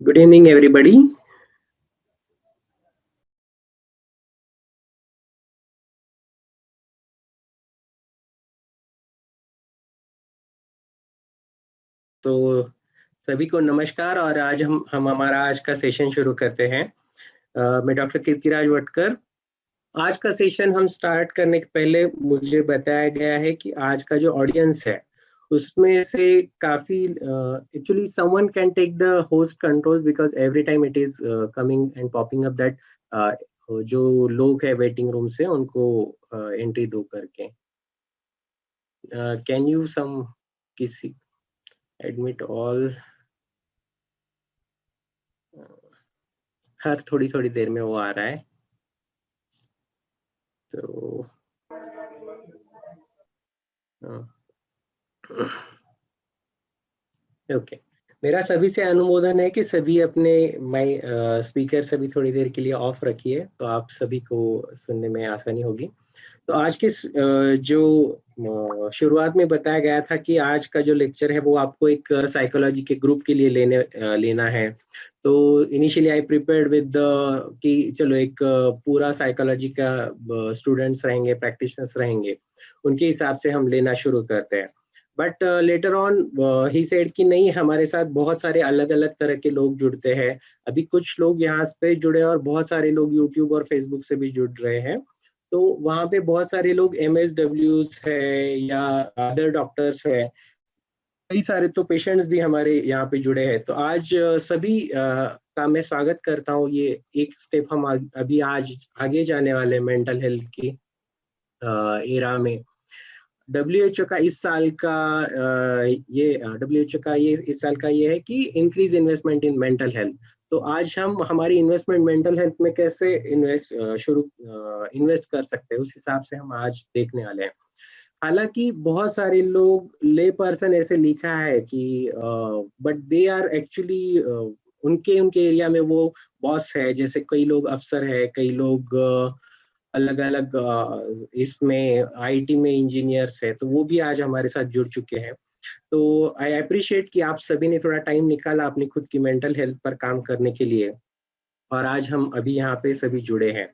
Good evening, everybody. तो सभी को नमस्कार और आज हम हमारा आज का सेशन शुरू करते हैं। मैं डॉक्टर कीर्तिराज वटकर। आज का सेशन हम स्टार्ट करने के पहले मुझे बताया गया है कि आज का जो ऑडियंस है उसमें से काफी actually someone can take the host control because every time it is coming and popping up that जो लोग है वेटिंग रूम से उनको एंट्री दो करके। कैन यू सम किसी एडमिट ऑल। हर थोड़ी थोड़ी देर में वो आ रहा है तो ओके। मेरा सभी से अनुमोदन है कि सभी अपने माई स्पीकर सभी थोड़ी देर के लिए ऑफ रखिए तो आप सभी को सुनने में आसानी होगी। तो आज के जो शुरुआत में बताया गया था कि आज का जो लेक्चर है वो आपको एक साइकोलॉजी के ग्रुप के लिए लेना है। तो इनिशियली आई प्रिपेयर्ड विद कि चलो एक पूरा साइकोलॉजी का स्टूडेंट्स रहेंगे, प्रैक्टिशनर्स रहेंगे, उनके हिसाब से हम लेना शुरू करते हैं। But later on he said कि नहीं, हमारे साथ बहुत सारे अलग अलग तरह के लोग जुड़ते हैं। अभी कुछ लोग यहाँ पे जुड़े और बहुत सारे लोग यूट्यूब और फेसबुक से भी जुड़ रहे हैं। तो वहाँ पे बहुत सारे लोग MSWs है या अदर डॉक्टर्स है, कई सारे तो पेशेंट्स भी हमारे यहाँ पे जुड़े हैं। तो आज सभी का मैं स्वागत करता हूँ। ये एक स्टेप हम अभी आज आगे जाने वाले मेंटल हेल्थ की एरा में। WHO का इस साल का ये WHO का ये इस साल का ये है कि increase investment in mental health. तो आज हम हमारी इन्वेस्टमेंट मेंटल हेल्थ में कैसे इन्वेस्ट कर सकते हैं, उस हिसाब से हम आज देखने वाले हैं। हालांकि बहुत सारे लोग ले पर्सन ऐसे लिखा है कि बट दे आर एक्चुअली उनके उनके एरिया में वो बॉस है। जैसे कई लोग अफसर है, कई लोग अलग अलग इसमें आईटी में इंजीनियर्स है, तो वो भी आज हमारे साथ जुड़ चुके हैं। तो आई अप्रिशिएट कि आप सभी ने थोड़ा टाइम निकाला अपनी खुद की मेंटल हेल्थ पर काम करने के लिए, और आज हम अभी यहाँ पे सभी जुड़े हैं।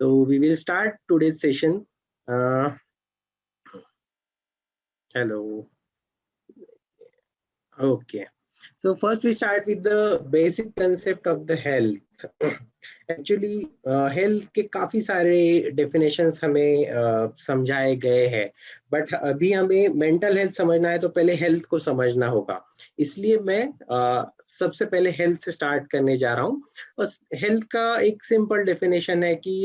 तो we will start today's session. Hello. Okay. So first we start with the basic concept of the health. Actually health के काफी सारे definitions हमें समझाए गए हैं, बट अभी हमें mental health समझना है तो पहले health को समझना होगा। इसलिए मैं सबसे पहले health से start करने जा रहा हूँ। बस health का एक simple definition है कि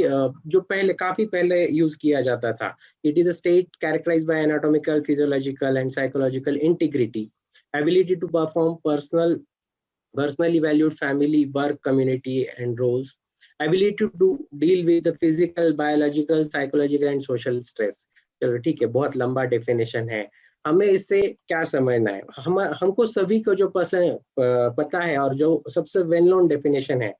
जो पहले काफी पहले use किया जाता था। It is a state characterized by anatomical, physiological and psychological integrity, ability to perform personally valued family, work, community and roles, ability to deal with the physical, biological, psychological and social stress। चलो ठीक है, बहुत लंबा definition है। हमें इससे क्या समझना है? हमको सभी को जो पता है और जो सबसे वेल नोन डेफिनेशन है,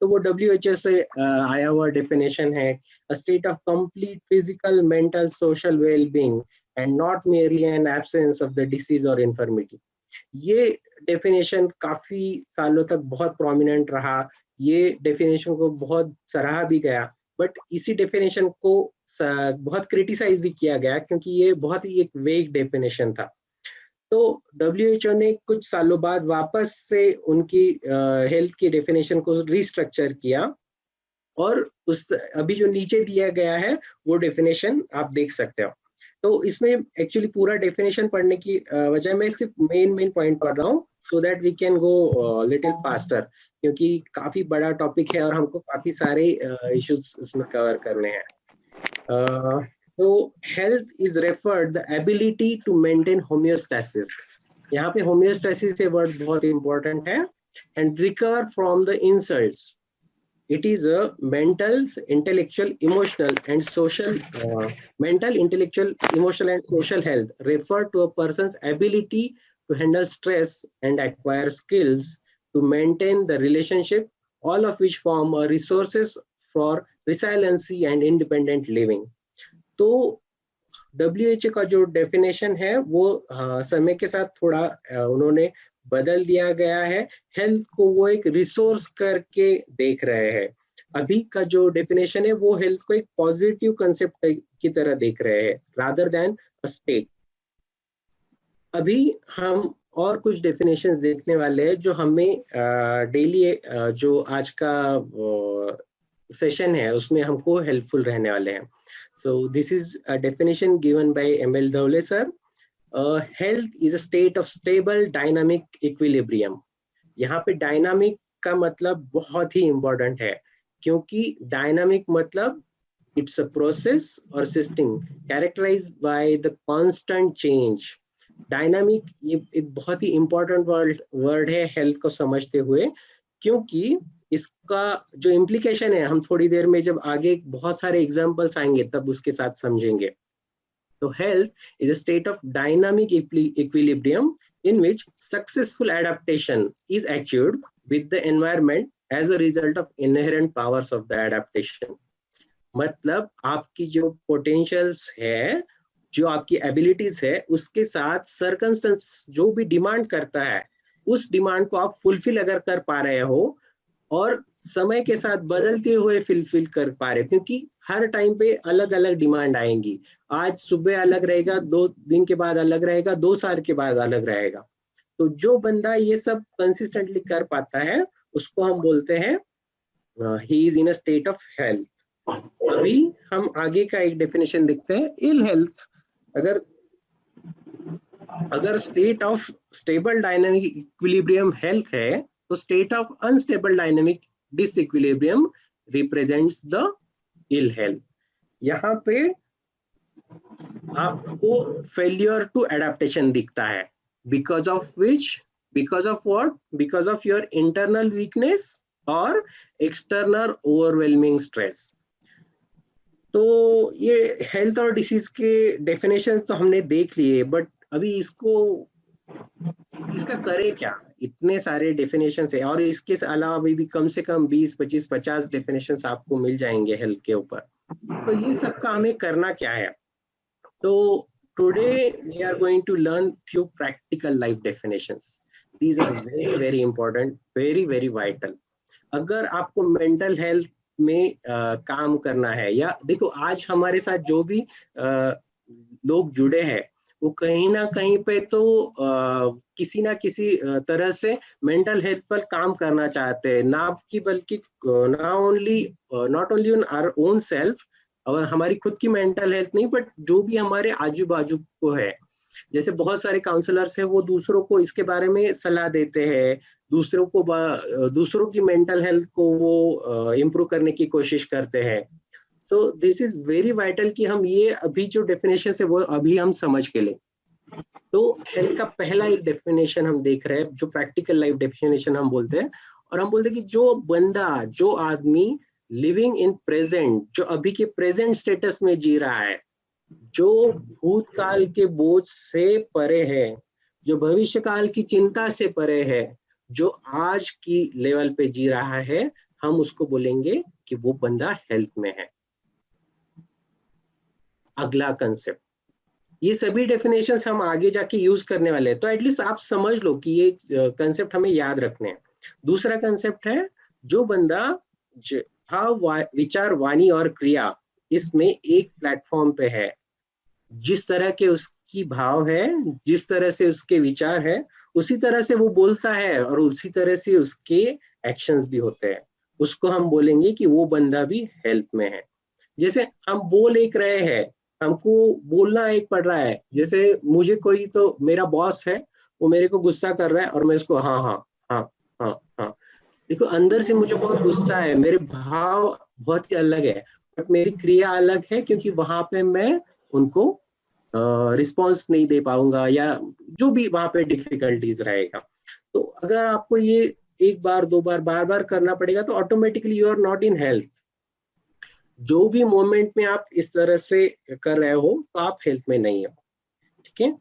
तो वो WHO से आया हुआ डेफिनेशन है। A state of complete physical, mental, social well-being and not merely an absence of the disease or infirmity। ये डेफिनेशन काफी सालों तक बहुत प्रोमिनेंट रहा। ये डेफिनेशन को बहुत सराहा भी गया, बट इसी डेफिनेशन को बहुत क्रिटिसाइज भी किया गया क्योंकि ये बहुत ही एक वेग डेफिनेशन था। तो WHO ने कुछ सालों बाद वापस से उनकी हेल्थ की डेफिनेशन को रिस्ट्रक्चर किया, और उस अभी जो नीचे दिया गया है वो डेफिनेशन आप देख सकते हो। तो इसमें एक्चुअली पूरा डेफिनेशन पढ़ने की वजह मैं सिर्फ मेन पॉइंट पढ़ रहा हूँ, so that we can go little faster, क्योंकि काफी बड़ा टॉपिक है और हमको काफी सारे इश्यूज इसमें कवर करने हैं। तो health is referred the ability to maintain homeostasis. यहाँ पे होम्योस्टेसिस ये वर्ड बहुत इंपॉर्टेंट है। And recover from the insults. It is a mental, intellectual, emotional and social mental, intellectual, emotional and social health refer to a person's ability to handle stress and acquire skills to maintain the relationship, all of which form resources for resiliency and independent living। तो WHO का जो definition है वो समय के साथ थोड़ा उन्होंने बदल दिया गया है। हेल्थ को वो एक रिसोर्स करके देख रहे हैं। अभी का जो डेफिनेशन है वो हेल्थ को एक पॉजिटिव कंसेप्ट की तरह देख रहे हैं रादर देन अ स्टेट। अभी हम और कुछ डेफिनेशंस देखने वाले हैं जो हमें डेली जो आज का सेशन है उसमें हमको हेल्पफुल रहने वाले हैं। So this is a definition given by ML Dhawale sir. Health is a state of stable dynamic equilibrium. यहाँ पे डायनामिक का मतलब बहुत ही इंपॉर्टेंट है, क्योंकि डायनामिक मतलब it's a process or system characterized by the constant change. Dynamic ये एक बहुत ही इंपॉर्टेंट वर्ड है हेल्थ को समझते हुए, क्योंकि इसका जो इम्प्लीकेशन है हम थोड़ी देर में जब आगे बहुत सारे एग्जांपल्स आएंगे तब उसके साथ समझेंगे। तो health is a state of dynamic equilibrium in which successful adaptation is achieved with the environment as a result of inherent powers of the adaptation. मतलब आपकी जो पोटेंशियल्स है, जो आपकी एबिलिटीज है, उसके साथ सर्कमस्टेंस जो भी डिमांड करता है उस डिमांड को आप फुलफिल अगर कर पा रहे हो और समय के साथ बदलते हुए फुलफिल कर पा रहे, क्योंकि हर टाइम पे अलग अलग डिमांड आएंगी। आज सुबह अलग रहेगा, 2 दिन के बाद अलग रहेगा, 2 साल के बाद अलग रहेगा। तो जो बंदा ये सब कंसिस्टेंटली कर पाता है उसको हम बोलते हैं he is in a state of health. अभी हम आगे का एक डेफिनेशन देखते हैं, इल हेल्थ। अगर अगर state of stable dynamic equilibrium health है, तो state of unstable dynamic disequilibrium represents the ill health. यहाँ पे आपको फेलियर टू एडेप्टेशन दिखता है, because of which, because of what, because of your internal weakness और एक्सटर्नल ओवरवेलमिंग स्ट्रेस। तो ये हेल्थ और डिसीज के डेफिनेशंस तो हमने देख लिए, बट अभी इसका करे क्या? इतने सारे डेफिनेशन है और इसके अलावा भी कम से कम 20, 25, 50 डेफिनेशन आपको मिल जाएंगे हेल्थ के ऊपर। तो ये सबका हमें करना क्या है? तो today we are going to learn few practical life definitions. These are very very important, very very vital. अगर आपको मेंटल हेल्थ में काम करना है, या देखो आज हमारे साथ जो भी लोग जुड़े हैं वो कहीं ना कहीं पे तो किसी ना किसी तरह से मेंटल हेल्थ पर काम करना चाहते हैं, ना कि बल्कि not only on our own self और हमारी खुद की मेंटल हेल्थ नहीं, बट जो भी हमारे आजू बाजू को है। जैसे बहुत सारे काउंसलर्स हैं वो दूसरों को इसके बारे में सलाह देते हैं, दूसरों की मेंटल हेल्थ को वो इम्प्रूव करने की कोशिश करते हैं। So this is very vital कि हम ये अभी जो डेफिनेशन है वो अभी हम समझ के लें। तो हेल्थ का पहला एक डेफिनेशन हम देख रहे हैं जो प्रैक्टिकल लाइफ डेफिनेशन हम बोलते हैं, और हम बोलते हैं कि जो बंदा, जो आदमी लिविंग इन प्रेजेंट, जो अभी के प्रेजेंट स्टेटस में जी रहा है, जो भूतकाल के बोझ से परे है, जो भविष्य काल की चिंता से परे है, जो आज की लेवल पे जी रहा है, हम उसको बोलेंगे कि वो बंदा हेल्थ में है। अगला कंसेप्ट, ये सभी डेफिनेशंस हम आगे जाके यूज करने वाले हैं, तो एटलीस्ट आप समझ लो कि ये कंसेप्ट हमें याद रखने हैं। दूसरा कंसेप्ट है, जो बंदा भाव, विचार, वाणी और क्रिया इसमें एक प्लेटफॉर्म पे है, जिस तरह के उसकी भाव है, जिस तरह से उसके विचार है, उसी तरह से वो बोलता है और उसी तरह से उसके एक्शंस भी होते हैं, उसको हम बोलेंगे कि वो बंदा भी हेल्थ में है। जैसे हम बोल एक रहे हैं, हमको बोलना एक पड़ रहा है, जैसे मुझे कोई, तो मेरा बॉस है, वो मेरे को गुस्सा कर रहा है और मैं उसको हाँ हाँ हाँ हाँ हाँ, देखो अंदर से मुझे बहुत गुस्सा है, मेरे भाव बहुत ही अलग है, बट मेरी क्रिया अलग है, क्योंकि वहां पे मैं उनको रिस्पॉन्स नहीं दे पाऊंगा या जो भी वहां पे डिफिकल्टीज रहेगा। तो अगर आपको ये एक बार, 2 बार, बार बार करना पड़ेगा तो automatically you are not in health. जो भी मोमेंट में आप इस तरह से कर रहे हो तो आप हेल्थ में नहीं हो। ठीक है।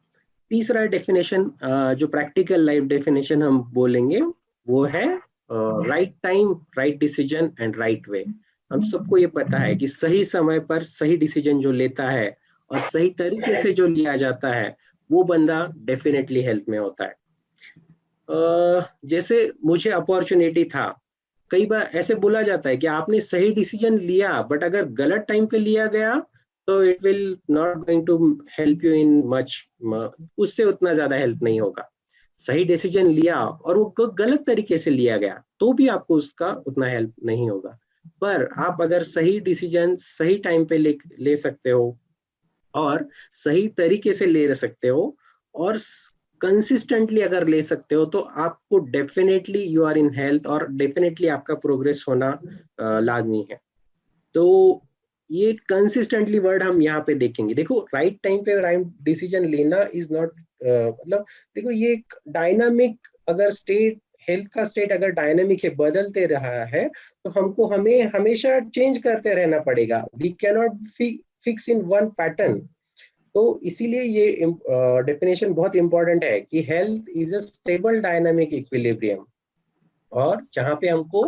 तीसरा डेफिनेशन जो प्रैक्टिकल लाइफ डेफिनेशन हम बोलेंगे वो है right time, right decision and right way. हम सबको ये पता है कि सही समय पर सही डिसीजन जो लेता है और सही तरीके से जो लिया जाता है वो बंदा डेफिनेटली हेल्थ में होता है। जैसे मुझे अपॉर्चुनिटी था, कई बार ऐसे बोला जाता है कि आपने सही डिसीजन लिया बट अगर गलत टाइम पे लिया गया तो it will not going to help you in much, उससे उतना ज्यादा हेल्प नहीं होगा। सही डिसीजन लिया और वो गलत तरीके से लिया गया तो भी आपको उसका उतना हेल्प नहीं होगा। पर आप अगर सही डिसीजन सही टाइम पे ले सकते हो और सही तरीके से ले सकते हो और कंसिस्टेंटली अगर ले सकते हो तो आपको definitely you are in health और डेफिनेटली आपका प्रोग्रेस होना लाजमी है। तो ये कंसिस्टेंटली वर्ड हम यहाँ पे देखेंगे। देखो राइट टाइम पे राइट डिसीजन लेना इज नॉट मतलब, देखो ये एक डायनामिक, अगर स्टेट हेल्थ का स्टेट अगर डायनामिक है, बदलते रहा है, तो हमको हमें हमेशा चेंज करते रहना पड़ेगा। We can not fix in one pattern. तो इसीलिए ये डेफिनेशन बहुत इंपॉर्टेंट है कि health is a stable dynamic equilibrium, और जहां पे हमको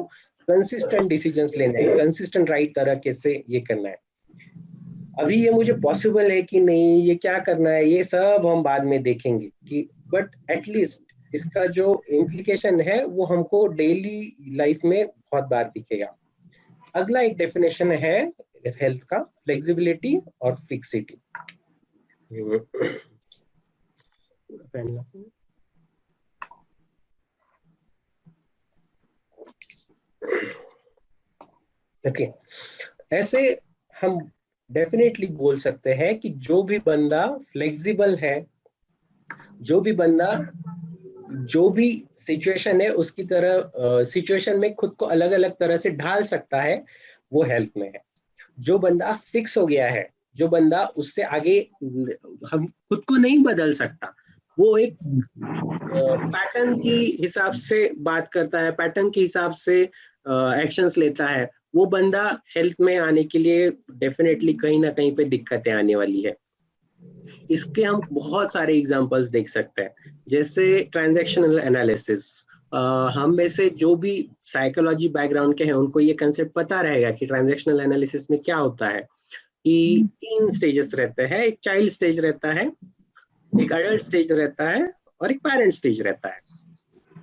कंसिस्टेंट डिसीजंस लेने हैं, कंसिस्टेंट राइट तरीके से ये करना है। अभी ये मुझे पॉसिबल है कि नहीं, ये क्या करना है, ये सब हम बाद में देखेंगे कि, बट एटलीस्ट इसका जो इम्प्लीकेशन है वो हमको डेली लाइफ में बहुत बार दिखेगा। अगला एक डेफिनेशन है हेल्थ का, फ्लेक्सिबिलिटी और फिक्सिटी। ओके, ऐसे हम डेफिनेटली बोल सकते हैं कि जो भी बंदा फ्लेक्सिबल है, जो भी बंदा जो भी सिचुएशन है उसकी तरह सिचुएशन में खुद को अलग अलग तरह से ढाल सकता है, वो हेल्थ में है। जो बंदा फिक्स हो गया है, जो बंदा उससे आगे हम खुद को नहीं बदल सकता, वो एक पैटर्न की हिसाब से बात करता है, पैटर्न के हिसाब से एक्शंस लेता है, वो बंदा हेल्थ में आने के लिए डेफिनेटली कहीं ना कहीं पे दिक्कतें आने वाली है। इसके हम बहुत सारे एग्जांपल्स देख सकते हैं, जैसे ट्रांजैक्शनल एनालिसिस। हम में से जो भी साइकोलॉजी बैकग्राउंड के हैं उनको ये कंसेप्ट पता रहेगा कि ट्रांजैक्शनल एनालिसिस में क्या होता है, कि 3 स्टेजेस रहते हैं। एक चाइल्ड स्टेज रहता है, एक अडल्ट स्टेज रहता है और एक पेरेंट स्टेज रहता है।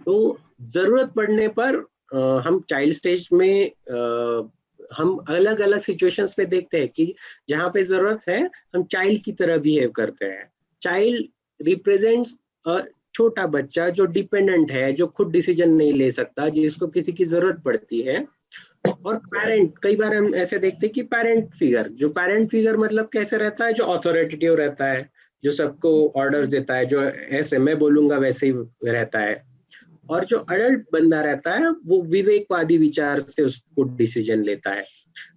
तो जरूरत पड़ने पर हम चाइल्ड स्टेज में हम अलग अलग सिचुएशंस में देखते हैं कि जहाँ पे जरूरत है हम चाइल्ड की तरह बिहेव करते हैं। चाइल्ड रिप्रेजेंट्स छोटा बच्चा जो डिपेंडेंट है, जो खुद डिसीजन नहीं ले सकता, जिसको किसी की जरूरत पड़ती है। और पेरेंट, कई बार हम ऐसे देखते हैं कि पेरेंट फिगर, जो पेरेंट फिगर मतलब कैसे रहता है, जो अथॉरिटेटिव रहता है, जो सबको ऑर्डर्स देता है, जो ऐसे मैं बोलूंगा वैसे ही रहता है। और जो अडल्ट बंदा रहता है वो विवेकवादी विचार से उसको डिसीजन लेता है।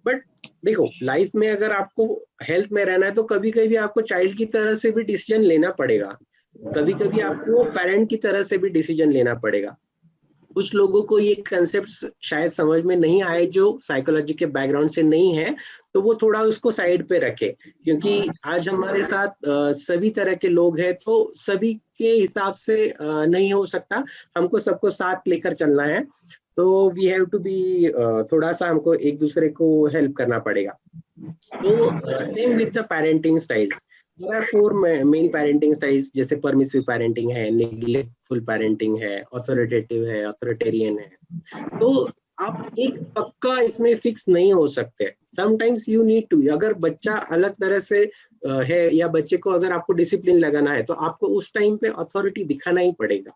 बट देखो लाइफ में अगर आपको हेल्थ में रहना है तो कभी कभी आपको चाइल्ड की तरह से भी डिसीजन लेना पड़ेगा, कभी कभी आपको पेरेंट की तरह से भी डिसीजन लेना पड़ेगा। कुछ लोगों को ये कंसेप्ट शायद समझ में नहीं आए जो साइकोलॉजी के बैकग्राउंड से नहीं है, तो वो थोड़ा उसको साइड पे रखे, क्योंकि आज हमारे साथ सभी तरह के लोग हैं, तो सभी के हिसाब से नहीं हो सकता, हमको सबको साथ लेकर चलना है। तो वी हैव टू बी, थोड़ा सा हमको एक दूसरे को हेल्प करना पड़ेगा। तो same with the parenting styles, there are 4 main parenting styles, जैसे परमिसिव पेरेंटिंग है, नेग्लेक्टफुल पेरेंटिंग है, अथॉरिटेटिव है, अथॉरिटेरियन है। तो आप एक पक्का इसमें फिक्स नहीं हो सकते। समटाइम्स यू नीड टू, अगर बच्चा अलग तरह से है या बच्चे को अगर आपको डिसिप्लिन लगाना है तो आपको उस टाइम पे अथॉरिटी दिखाना ही पड़ेगा।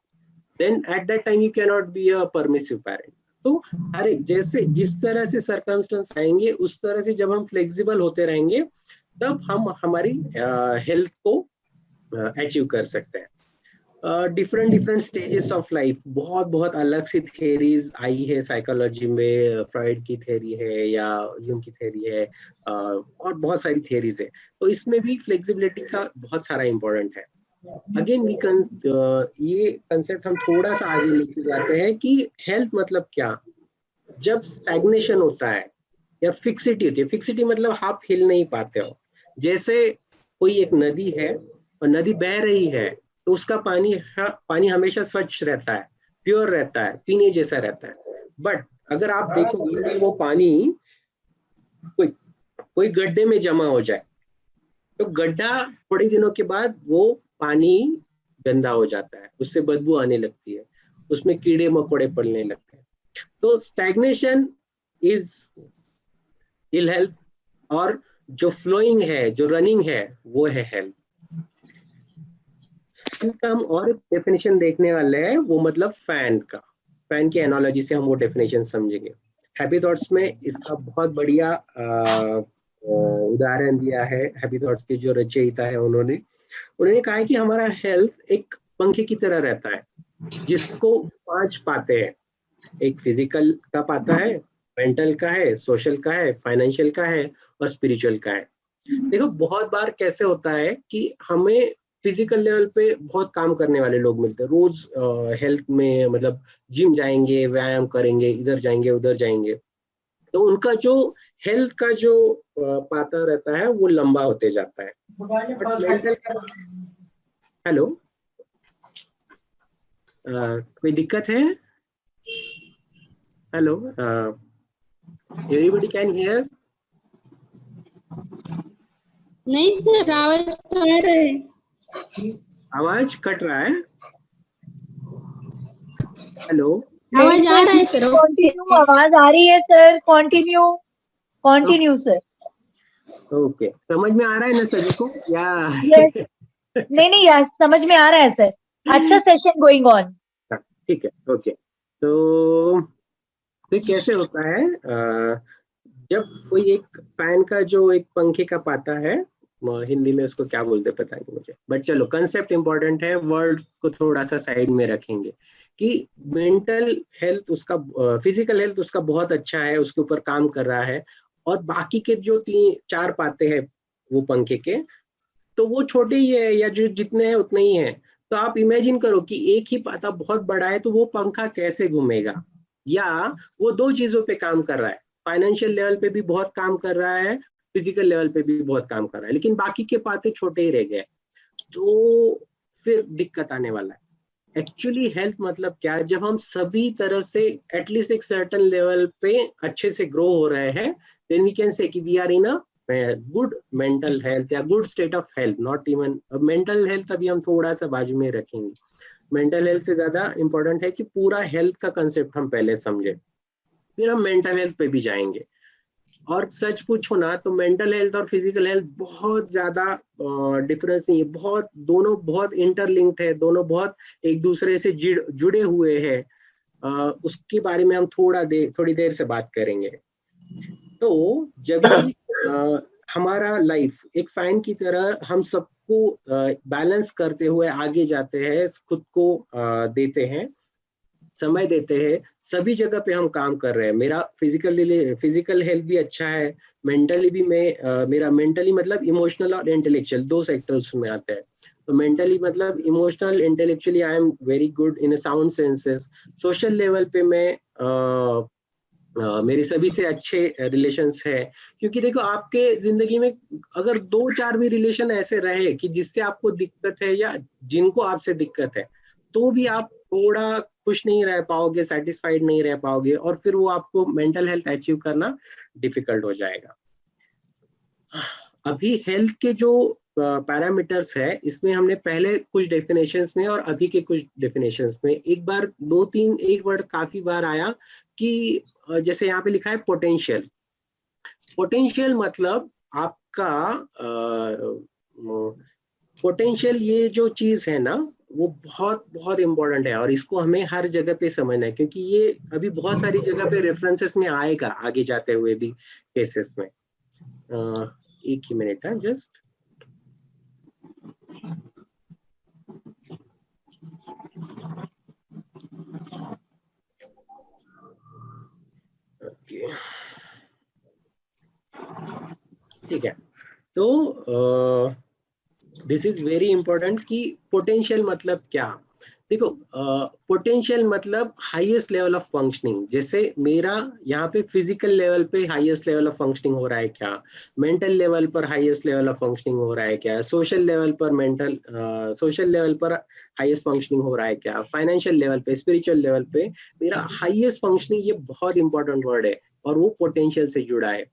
Then at that time you can not be a permissive parent. तो अरे जैसे जिस तरह से सर्कमस्टेंस आएंगे उस तरह से जब हम फ्लेक्सिबल होते रहेंगे तब हम हमारी हेल्थ को अचीव कर सकते हैं। Different different stages of life, बहुत बहुत अलग सी थेरीज आई है साइकोलॉजी में, फ्रॉइड की थेरी है या यूंग की थेरी है, और बहुत सारी थेरीज है। तो इसमें भी फ्लेक्सिबिलिटी का बहुत सारा इंपॉर्टेंट है। अगेन ये कंसेप्ट हम थोड़ा सा आगे लेके जाते हैं कि हेल्थ मतलब क्या। जब स्टैग्नेशन होता है या फिक्सिटी होती है, फिक्सिटी मतलब आप हिल नहीं पाते हो। जैसे कोई एक नदी है और नदी बह रही है तो उसका पानी हमेशा स्वच्छ रहता है, प्योर रहता है, पीने जैसा रहता है। बट अगर आप देखोगे कि वो पानी कोई कोई गड्ढे में जमा हो जाए तो गड्ढा थोड़े दिनों के बाद वो पानी गंदा हो जाता है, उससे बदबू आने लगती है। उसमें कीड़े मकोड़े पड़ने लगते हैं। तो स्टैग्नेशन इज इल हेल्थ, और जो फ्लोइंग है, जो रनिंग है, वो है हेल्थ। हेल्थ का हम और डेफिनेशन देखने वाले हैं, वो मतलब फैन का। फैन की एनालॉजी से हम वो डेफिनेशन समझेंगे। हैप्पी थॉट्स में इसका बहुत बढ़िया उदाहरण दिया है। हैप्पी थॉट्स के जो रचयिता है, उन्होंने उन्होंने कहा है कि हमारा हेल्थ एक पंखे की तरह रहता है, जिसको 5 पाते हैं। एक फिजिकल का पाता है, मेंटल का है, सोशल का है, फाइनेंशियल का है, और स्पिरिचुअल का है। देखो बहुत बार कैसे होता है कि हमें फिजिकल लेवल पे बहुत काम करने वाले लोग मिलते हैं रोज, हेल्थ में, मतलब जिम जाएंगे, व्यायाम करेंगे, इधर जाएंगे उधर जाएंगे, तो उनका जो हेल्थ का जो पाता रहता है वो लंबा होते जाता है। बट मेंटल का, हेलो, कोई दिक्कत है? Hello, everybody can hear? नहीं सर, आवाज तो आ रहा है। आवाज कट रहा है। हेलो, आवाज आ रहा है सर। कंटिन्यू आवाज आ रही है sir, continue continue sir. Okay, समझ में आ रहा है ना सभी को या? यस, नहीं नहीं यार, समझ में आ रहा है सर। अच्छा सेशन गोइंग ऑन। ठीक है, ओके। तो फिर कैसे होता है, जब कोई एक फैन का जो एक पंखे का पाता है, हिंदी में उसको क्या बोलते पता नहीं मुझे, बट चलो कंसेप्ट इंपॉर्टेंट है, वर्ड को थोड़ा सा साइड में रखेंगे। कि मेंटल हेल्थ उसका, फिजिकल हेल्थ उसका बहुत अच्छा है, उसके ऊपर काम कर रहा है, और बाकी के जो 3-4 पाते हैं वो पंखे के, तो वो छोटे ही है, या जो जितने हैं उतने ही है। तो आप इमेजिन करो कि एक ही पाता बहुत बड़ा है, तो वो पंखा कैसे घूमेगा? या वो 2 चीजों पे काम कर रहा है, फाइनेंशियल लेवल पे भी बहुत काम कर रहा है, फिजिकल लेवल पे भी बहुत काम कर रहा है, लेकिन बाकी के पाते छोटे ही रह गए, तो फिर दिक्कत आने वाला है। एक्चुअली हेल्थ मतलब क्या है? जब हम सभी तरह से एटलीस्ट एक सर्टन लेवल पे अच्छे से ग्रो हो रहे हैं, देन वी कैन से कि we are in a good mental health या good state of health. Not even mental health, अभी हम थोड़ा सा बाजू में रखेंगे। मेंटल हेल्थ से ज्यादा इंपॉर्टेंट है कि पूरा हेल्थ का कंसेप्ट हम पहले समझे, फिर हम मेंटल हेल्थ पे भी जाएंगे। और सच पूछो ना, तो मेंटल हेल्थ और फिजिकल हेल्थ बहुत ज्यादा डिफरेंस नहीं है, बहुत, दोनों बहुत इंटरलिंक्ड है, दोनों बहुत एक दूसरे से जुड़े हुए हैं। उसके बारे में हम थोड़ी देर से बात करेंगे। तो जब भी हमारा लाइफ एक फैन की तरह हम सबको बैलेंस करते हुए आगे जाते हैं, खुद को देते हैं, समय देते हैं, सभी जगह पे हम काम कर रहे हैं। मेरा फिजिकल हेल्थ भी अच्छा है, मेंटली भी मैं मेरा मेंटली मतलब इमोशनल और इंटेलेक्चुअल 2 सेक्टर्स में आता है। तो मेंटली मतलब emotional, intellectually I am very good in sound senses. Social level पे मैं मेरे सभी से अच्छे रिलेशंस है। क्योंकि देखो आपके जिंदगी में अगर 2-4 भी रिलेशन ऐसे रहे कि जिससे आपको दिक्कत है या जिनको आपसे दिक्कत है, तो भी आप थोड़ा खुश नहीं रह पाओगे, सेटिस्फाइड नहीं रह पाओगे, और फिर वो आपको मेंटल हेल्थ अचीव करना डिफिकल्ट हो जाएगा। अभी हेल्थ के जो पैरामीटर्स है, इसमें हमने पहले कुछ डेफिनेशंस में और अभी के कुछ डेफिनेशंस में एक बार 2-3 एक वर्ड काफी बार आया कि जैसे यहाँ पे लिखा है पोटेंशियल। पोटेंशियल मतलब आपका पोटेंशियल, ये जो चीज है ना, वो बहुत बहुत इंपॉर्टेंट है, और इसको हमें हर जगह पे समझना है, क्योंकि ये अभी बहुत सारी जगह पे रेफरेंसेस में आएगा आगे जाते हुए भी केसेस में। एक ही मिनट है जस्ट। ओके, ठीक है। तो दिस इज वेरी इंपॉर्टेंट कि पोटेंशियल मतलब क्या। देखो, पोटेंशियल मतलब हाईएस्ट लेवल ऑफ फंक्शनिंग। जैसे मेरा यहाँ पे फिजिकल लेवल पे हाईएस्ट लेवल ऑफ फंक्शनिंग हो रहा है क्या, मेंटल लेवल पर हाईएस्ट लेवल ऑफ फंक्शनिंग हो रहा है क्या, सोशल लेवल पर सोशल लेवल पर हाईएस्ट फंक्शनिंग हो रहा है क्या, फाइनेंशियल लेवल पे, स्पिरिचुअल लेवल पे मेरा हाईएस्ट फंक्शनिंग, ये बहुत इंपॉर्टेंट वर्ड है, और वो पोटेंशियल से जुड़ा है।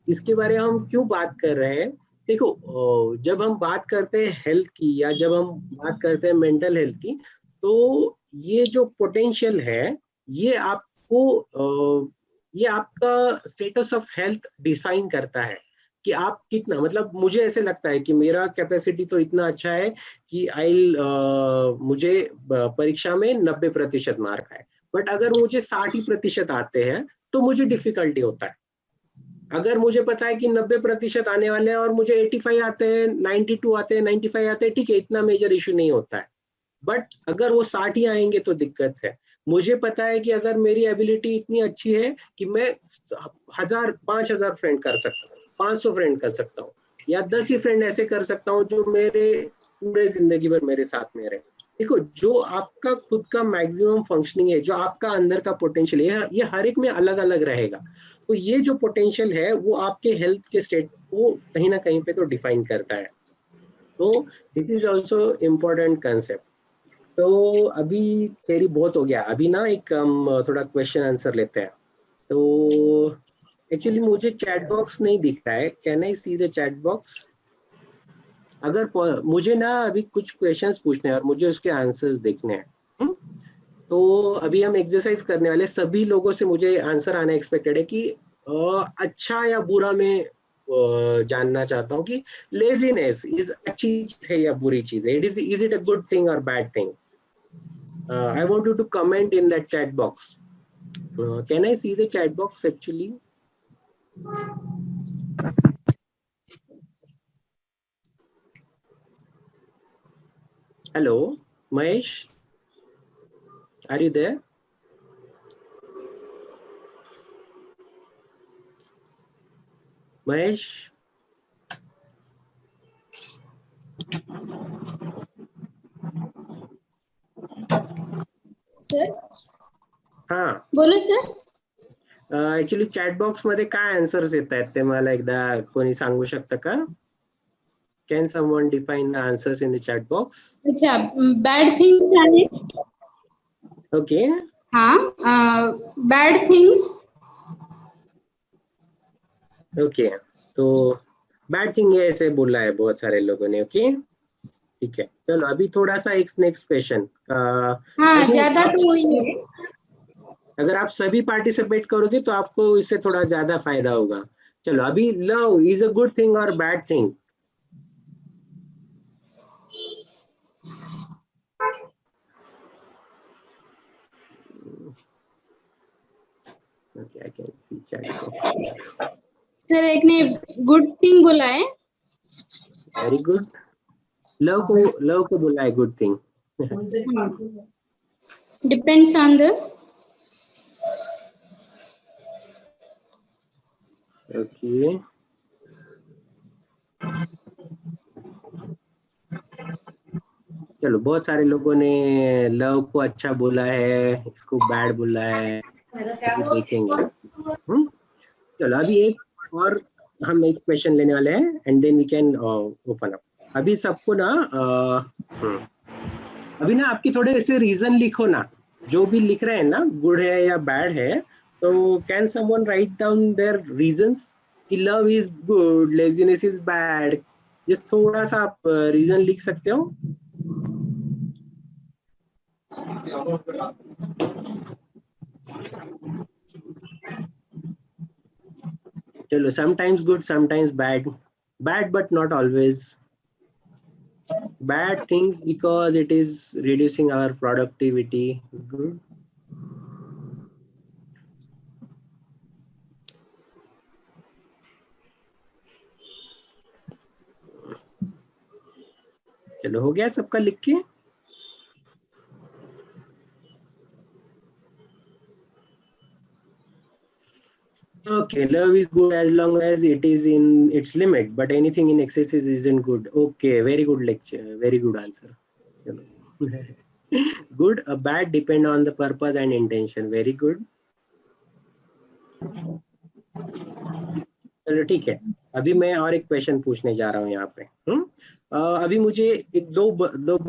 इसके बारे में हम क्यों बात कर रहे हैं? देखो, जब हम बात करते हैं हेल्थ की, या जब हम बात करते हैं मेंटल हेल्थ की, तो ये जो पोटेंशियल है, ये आपको ये आपका स्टेटस ऑफ हेल्थ डिफाइन करता है कि आप कितना, मतलब मुझे ऐसे लगता है कि मेरा कैपेसिटी तो इतना अच्छा है कि मुझे परीक्षा में 90% मार्क आए, बट अगर मुझे 60% आते हैं तो मुझे डिफिकल्टी होता है। अगर मुझे पता है कि 90% आने वाले हैं और मुझे 85 आते हैं, 92 आते हैं, 95 आते हैं, ठीक है, इतना मेजर इशू नहीं होता है। बट अगर वो 60 ही आएंगे तो दिक्कत है। मुझे पता है कि अगर मेरी एबिलिटी इतनी अच्छी है कि मैं 1000 5000 फ्रेंड कर सकता हूँ, 500 फ्रेंड कर सकता हूँ, या 10 ही फ्रेंड ऐसे कर सकता हूँ जो मेरे पूरे जिंदगी भर मेरे साथ में रहे। देखो, जो आपका खुद का मैक्सिमम फंक्शनिंग है, जो आपका अंदर का पोटेंशियल है, ये हर एक में अलग अलग रहेगा। तो ये जो पोटेंशियल है वो आपके हेल्थ के स्टेट को कहीं ना कहीं पे तो डिफाइन करता है। तो this is also important concept. तो अभी थ्योरी बहुत हो गया, अभी ना एक हम थोड़ा क्वेश्चन आंसर लेते हैं। तो एक्चुअली मुझे चैट बॉक्स नहीं दिख रहा है, can I see the chat box? अगर मुझे ना अभी कुछ क्वेश्चंस पूछने हैं और मुझे उसके आंसर्स देखने हैं। तो अभी हम एक्सरसाइज करने वाले, सभी लोगों से मुझे आंसर आना एक्सपेक्टेड है कि अच्छा या बुरा में जानना चाहता हूँ कि लेजीनेस इज अच्छी चीज है या बुरी चीज है, is it a good thing और bad thing? I want you to comment in that chat box. Can I see the chat box actually? Hello, Mahesh, are you there? Mahesh? Sir हाँ, बोलो सर. ऍक्च्युली चॅट बॉक्स मध्ये काय answers येत आहेत ते मला एकदा कोणी सांगू शकतं का? Can someone define the answers in the chat box? अच्छा, बॅड थिंग्स आहे. Okay. हाँ, बॅड थिंग्स. ओके, तो बैड थिंग है ऐसे बोला है बहुत सारे लोगों ने। ओके, ठीक है, चलो अभी थोड़ा सा एक नेक्स्ट क्वेश्चन। हाँ, ज्यादा तो वही है. अगर आप सभी पार्टिसिपेट करोगे तो आपको इससे थोड़ा ज्यादा फायदा होगा। चलो, अभी love is a good thing और bad thing? Okay, I can see chat box. Sir एक ने गुड थिंग बोला है. Very good. लव को बोला है good thing. Depends on the. Okay, चलो बहुत सारे लोगों ने लव को अच्छा बोला है, इसको बैड बोला है, अभी देखेंगे। चलो अभी एक और हम एक क्वेश्चन लेने वाले हैं and then we can open up. अभी सबको ना अभी ना आपके थोड़े ऐसे रीजन लिखो ना, जो भी लिख रहे हैं ना, गुड है या बैड है, तो can someone write down their reasons कि love is good, laziness is bad? जिस थोड़ा सा आप रीजन लिख सकते हो। चलो, sometimes good, sometimes bad but not always. Bad things because it is reducing our productivity. Good. चलो, हो गया सबका लिख के? Okay, love is good as long as it is in its limit, but anything in excess isn't good. Okay, very good lecture, very good answer. Good, a bad depend on the purpose and intention. Very good. चलो ठीक है, अभी मैं और एक question पूछने जा रहा हूँ यहाँ पे। अभी मुझे एक दो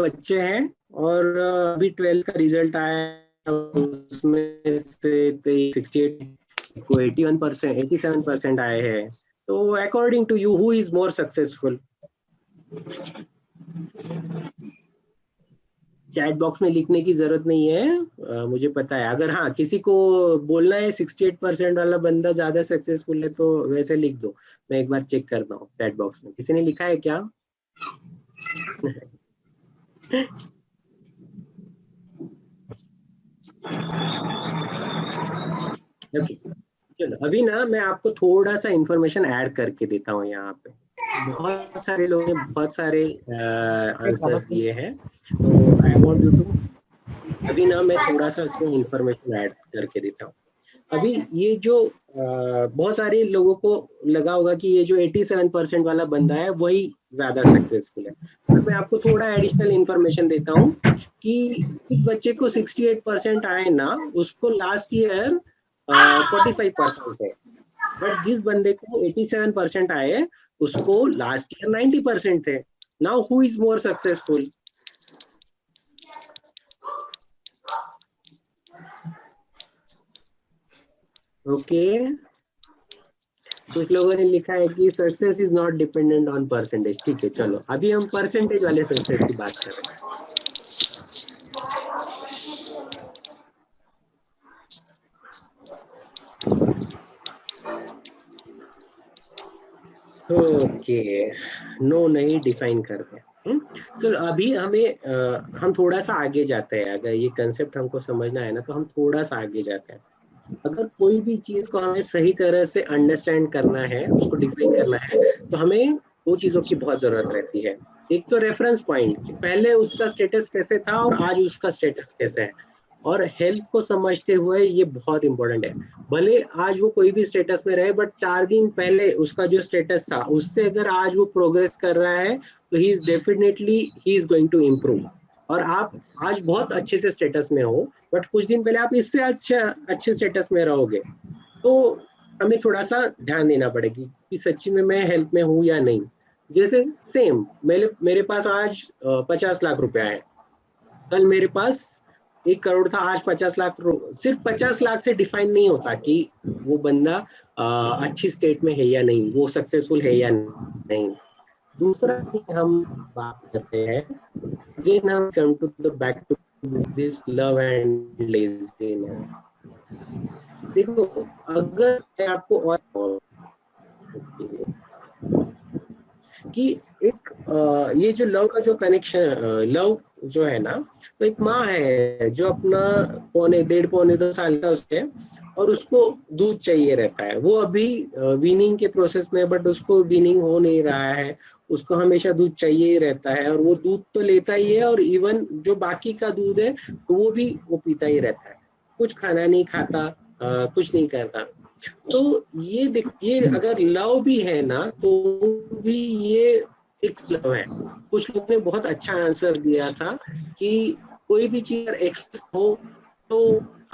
बच्चे हैं और अभी 12th का रिजल्ट आया है, उसमें से 68 को 81%, 87% आए हैं। तो according to you who is more successful? Chat box में लिखने की जरूरत नहीं है, मुझे पता है। अगर हाँ किसी को बोलना है 68% वाला बंदा ज्यादा सक्सेसफुल है तो वैसे लिख दो, मैं एक बार चेक करता हूँ चैट बॉक्स में। किसी ने लिखा है क्या? ओके, चलो अभी ना मैं आपको थोड़ा सा इंफॉर्मेशन ऐड करके देता हूँ यहाँ पे। बहुत सारे लोगों ने बहुत सारे आंसर्स दिए हैं, तो आई वांट यू टू, अभी ना मैं थोड़ा सा इसमें इंफॉर्मेशन ऐड करके देता हूँ। अभी ये जो बहुत सारे लोगों को लगा होगा कि ये जो 87% वाला बंदा है वही ज्यादा सक्सेसफुल है, बट मैं आपको थोड़ा एडिशनल इंफॉर्मेशन देता हूँ कि इस बच्चे को 68% आए ना, उसको लास्ट ईयर 45% है, बट जिस बंदे को 87% आए उसको लास्ट ईयर 90% थे। Now who is more successful? Okay, कुछ लोगों ने लिखा है कि success is not dependent on percentage. ठीक है, चलो अभी हम परसेंटेज वाले सक्सेस की बात कर रहे हैं। ओके, नो नहीं डिफाइन करते हैं। तो अभी हमें हम थोड़ा सा आगे जाते हैं। अगर ये कंसेप्ट हमको समझना है ना तो हम थोड़ा सा आगे जाते हैं। अगर कोई भी चीज को हमें सही तरह से अंडरस्टैंड करना है, उसको डिफाइन करना है, तो हमें दो चीजों की बहुत जरूरत रहती है। एक तो रेफरेंस पॉइंट कि पहले उसका स्टेटस कैसे था और आज उसका स्टेटस कैसे है, और हेल्थ को समझते हुए ये बहुत इंपॉर्टेंट है। भले आज वो कोई भी स्टेटस में रहे, बट 4 दिन पहले उसका जो स्टेटस था उससे अगर आज वो प्रोग्रेस कर रहा है तो he is definitely he is going to improve. और आप आज बहुत अच्छे से स्टेटस में हो, बट कुछ दिन पहले आप इससे अच्छे स्टेटस में रहोगे, तो हमें थोड़ा सा ध्यान देना पड़ेगी कि सच्ची में मैं हेल्थ में हूँ या नहीं। जैसे सेम मेरे पास आज 50 लाख रुपया है, कल मेरे पास 1 करोड़ था, आज 50 लाख। सिर्फ 50 लाख से डिफाइन नहीं होता कि वो बंदा अच्छी स्टेट में है या नहीं, वो सक्सेसफुल है या नहीं। दूसरा चीज हम बात करते हैं, again हम come to the back to this love and laziness। देखो, अगर मैं आपको और कि ये जो लव का जो कनेक्शन, लव जो है ना, तो एक माँ है जो अपना पौने 2 साल का उसके, और उसको दूध चाहिए रहता है। वो अभी वीनिंग के प्रोसेस में, बट उसको वीनिंग हो नहीं रहा है, उसको हमेशा दूध चाहिए ही रहता है, और वो दूध तो लेता ही है, और इवन जो बाकी का दूध है तो वो भी वो पीता ही रहता है, कुछ खाना नहीं खाता, कुछ नहीं करता। तो ये देखो, ये अगर लव भी है ना तो भी ये एक लव है। कुछ लोगों ने बहुत अच्छा आंसर दिया था कि कोई भी चीज एक्सेस हो तो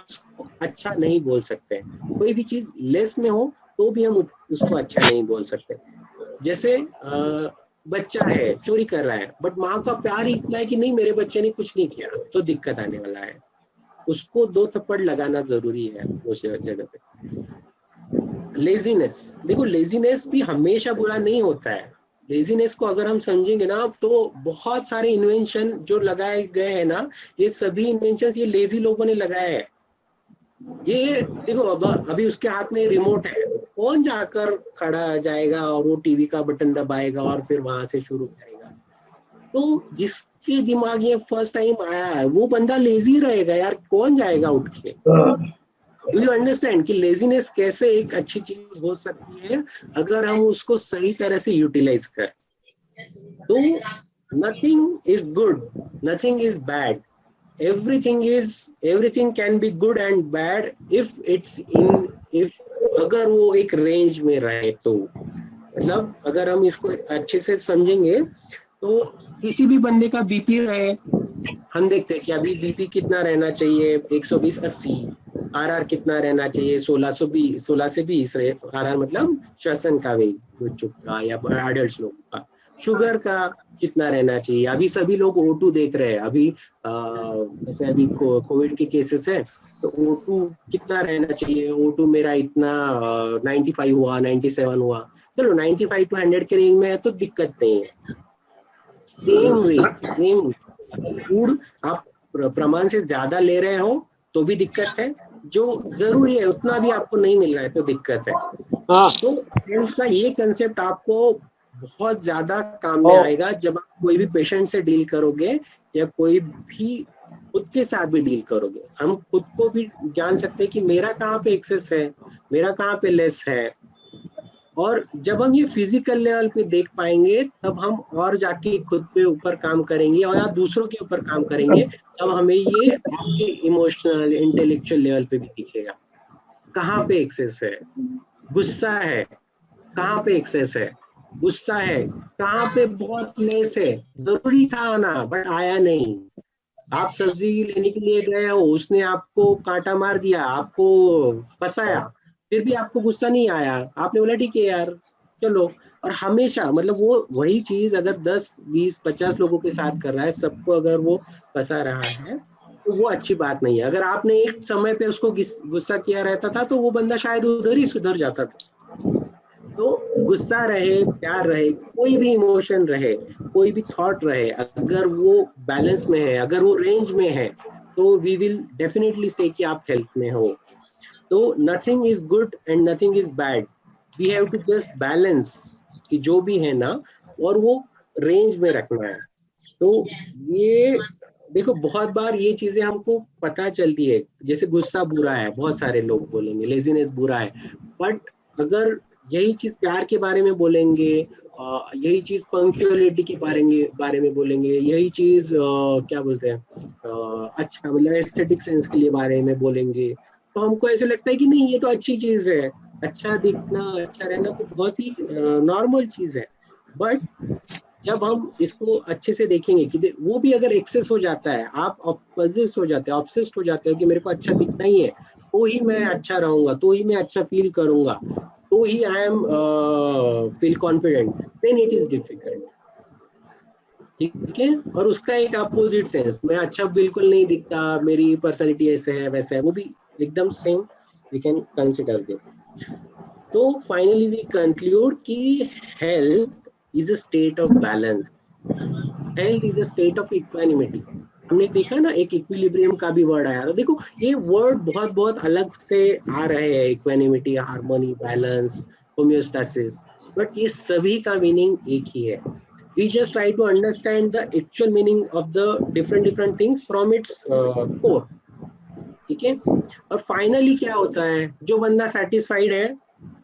उसको अच्छा नहीं बोल सकते, कोई भी चीज लेस में हो तो भी हम उसको अच्छा नहीं बोल सकते। जैसे बच्चा है चोरी कर रहा है, बट माँ का प्यार इतना है कि नहीं मेरे बच्चे ने कुछ नहीं किया, तो दिक्कत आने वाला है, उसको 2 थप्पड़ लगाना जरूरी है उस जगह पे। लेजीनेस, देखो लेजीनेस भी हमेशा बुरा नहीं होता है। लेजीनेस को अगर हम समझेंगे ना तो बहुत सारे इन्वेंशन जो लगाए गए हैं ना, ये सभी इन्वेंशन ये लेजी लोगों ने लगाए हैं। ये देखो, अभी उसके हाथ में रिमोट है, कौन जाकर खड़ा जाएगा और वो टीवी का बटन दबाएगा और फिर वहां से शुरू करेगा? तो जिसके दिमाग ये फर्स्ट टाइम आया है वो बंदा लेजी रहेगा यार, कौन जाएगा उठ के? डू यू अंडरस्टैंड कि लेजीनेस कैसे एक अच्छी चीज हो सकती है अगर हम उसको सही तरह से यूटिलाइज करें? तो nothing is good, nothing is bad, everything can be good and bad if it's in, if अगर वो एक रेंज में रहे तो। मतलब अगर हम इसको अच्छे से समझेंगे तो किसी भी बंदे का बीपी रहे, हम देखते हैं कि अभी बीपी कितना रहना चाहिए, 120/80। आरआर कितना रहना चाहिए, 16 से 20 आरआर, मतलब श्वसन का वेग बच्चों का या एडल्ट लोगों का। शुगर का कितना रहना चाहिए, अभी सभी लोग O2 देख रहे हैं। अभी जैसे अभी कोविड के केसेस है तो O2 कितना रहना चाहिए, O2 मेरा इतना 95 हुआ, 97 हुआ, चलो 95 to 100 के रेंज में है तो दिक्कत नहीं है। सेम वे, सेम फूड आप प्रमाण से ज्यादा ले रहे हो तो भी दिक्कत है, जो जरूरी है उतना भी आपको नहीं मिल रहा है तो दिक्कत है। तो हेल्थ का ये कंसेप्ट आपको बहुत ज्यादा काम में आएगा जब आप कोई भी पेशेंट से डील करोगे या कोई भी खुद के साथ भी डील करोगे। हम खुद को भी जान सकते हैं कि मेरा कहाँ पे एक्सेस है, मेरा कहाँ पे लेस है, और जब हम ये फिजिकल लेवल पे देख पाएंगे तब हम और जाके खुद पे ऊपर काम करेंगे और या दूसरों के ऊपर काम करेंगे, तब हमें ये आपके इमोशनल इंटेलेक्चुअल लेवल पे भी दिखेगा कहाँ पे एक्सेस है। गुस्सा है, कहाँ पे एक्सेस है, गुस्सा है कहाँ पे बहुत लेस है, जरूरी था आना बट आया नहीं। आप सब्जी लेने के लिए गए हो, उसने आपको कांटा मार दिया, आपको फंसाया, फिर भी आपको गुस्सा नहीं आया, आपने बोला ठीक है यार चलो। और हमेशा मतलब वो वही चीज अगर 10 20 50 लोगों के साथ कर रहा है, सबको अगर वो फंसा रहा है तो वो अच्छी बात नहीं है। अगर आपने एक समय पे उसको गुस्सा किया रहता था तो वो बंदा शायद उधर ही सुधर जाता था। तो गुस्सा रहे, प्यार रहे, कोई भी इमोशन रहे, कोई भी थॉट रहे, अगर वो बैलेंस में है, अगर वो रेंज में है, तो वी विल डेफिनेटली से कि आप हेल्थ में हो। तो nothing is good and nothing is bad, we have to just balance कि जो भी है ना, और वो रेंज में रखना है। तो ये देखो बहुत बार ये चीजें हमको पता चलती है, जैसे गुस्सा बुरा है, बहुत सारे लोग बोलेंगे लेजीनेस बुरा है, बट अगर यही चीज प्यार के बारे में बोलेंगे, यही चीज पंक्चुअलिटी के बारे में बोलेंगे, यही चीज क्या बोलते हैं अच्छा मतलब एस्थेटिक सेंस के लिए बारे में बोलेंगे, तो हमको ऐसे लगता है कि नहीं ये तो अच्छी चीज है, अच्छा दिखना अच्छा रहना तो बहुत ही नॉर्मल चीज है। बट जब हम इसको अच्छे से देखेंगे कि वो भी अगर एक्सेस हो जाता है, आप ऑब्सेस्ड हो जाते हैं, ऑब्सेस्ड हो जाते हैं कि मेरे को अच्छा दिखना ही है, तो ही मैं अच्छा रहूंगा, तो ही मैं अच्छा फील करूंगा, तो ही I am feel confident, then it is difficult. ठीक है, और उसका एक अपोजिट सेंस, मैं अच्छा बिल्कुल नहीं दिखता, मेरी पर्सनैलिटी ऐसे है वैसे है, वो भी एकदम same, we can consider this. तो फाइनली वी कंक्लूड कि health is a state of balance, health is a state of equanimity. हमने देखा ना एक इक्विलिब्रियम का भी वर्ड आया, तो देखो ये वर्ड बहुत बहुत अलग से आ रहे हैं, equanimity, harmony, balance, homeostasis, but ये सभी का मीनिंग एक ही है। We just try to understand the actual meaning of the different things from its core. ठीक है, और फाइनली क्या होता है, जो बंदा सेटिस्फाइड है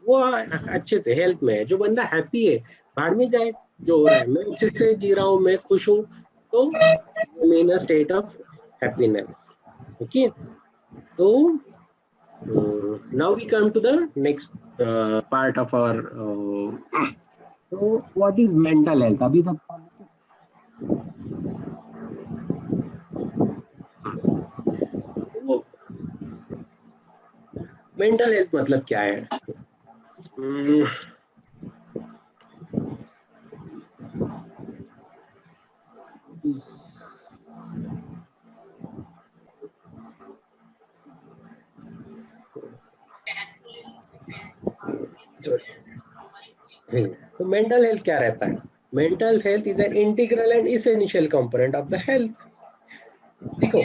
वो अच्छे से हेल्थ में है, जो बंदा हैप्पी है भाड़ में जाए, जो हो रहा है मैं अच्छे से जी रहा हूँ, मैं खुश हूँ, तो in a state of happiness. Okay, तो now we come to the next part of our, तो व्हाट इज मेंटल हेल्थ। अभी तक मेंटल हेल्थ मतलब क्या है। तो मेंटल हेल्थ क्या रहता है, mental health is an integral and essential component of the health. देखो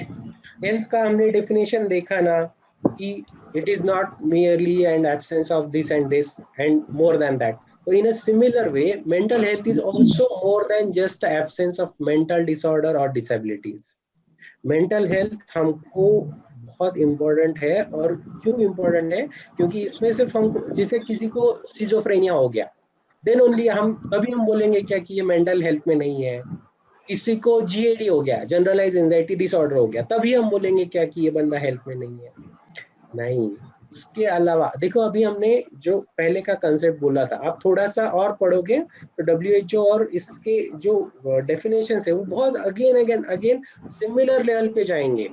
हेल्थ का हमने डेफिनेशन देखा ना कि it is not merely an absence of this and this and more than that. So in a similar way mental health is also more than just the absence of mental disorder or disabilities. Mental health हमको बहुत important है, और क्यों important है, क्योंकि इसमें सिर्फ हम जैसे किसी को सिजोफ्रेनिया हो गया, देन ओनली हम तभी हम बोलेंगे क्या कि ये मेंटल हेल्थ में नहीं है। किसी को जीएडी हो गया, जनरलाइज एंजाइटी डिसऑर्डर हो गया, तभी हम बोलेंगे क्या कि ये बंदा हेल्थ में नहीं है। नहीं, उसके अलावा देखो अभी हमने जो पहले का कंसेप्ट बोला था, आप थोड़ा सा और पढ़ोगे तो WHO और इसके जो डेफिनेशन है वो बहुत again again again similar level पे जाएंगे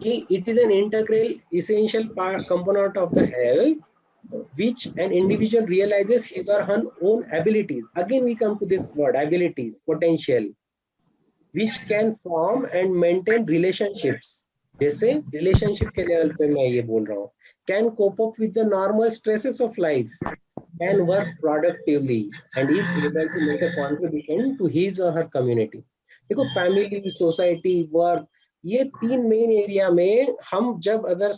कि it is an integral essential component of the health which an individual realizes his or her own abilities. Again we come to this word abilities, potential, which can form and maintain relationships. जैसे relationship के level पे मैं ये बोल रहा हूँ, can cope up with the normal stresses of life, can work productively, and is able to make a contribution to his or her community. देखो family, society, work, ये 3 मेन एरिया में हम जब अगर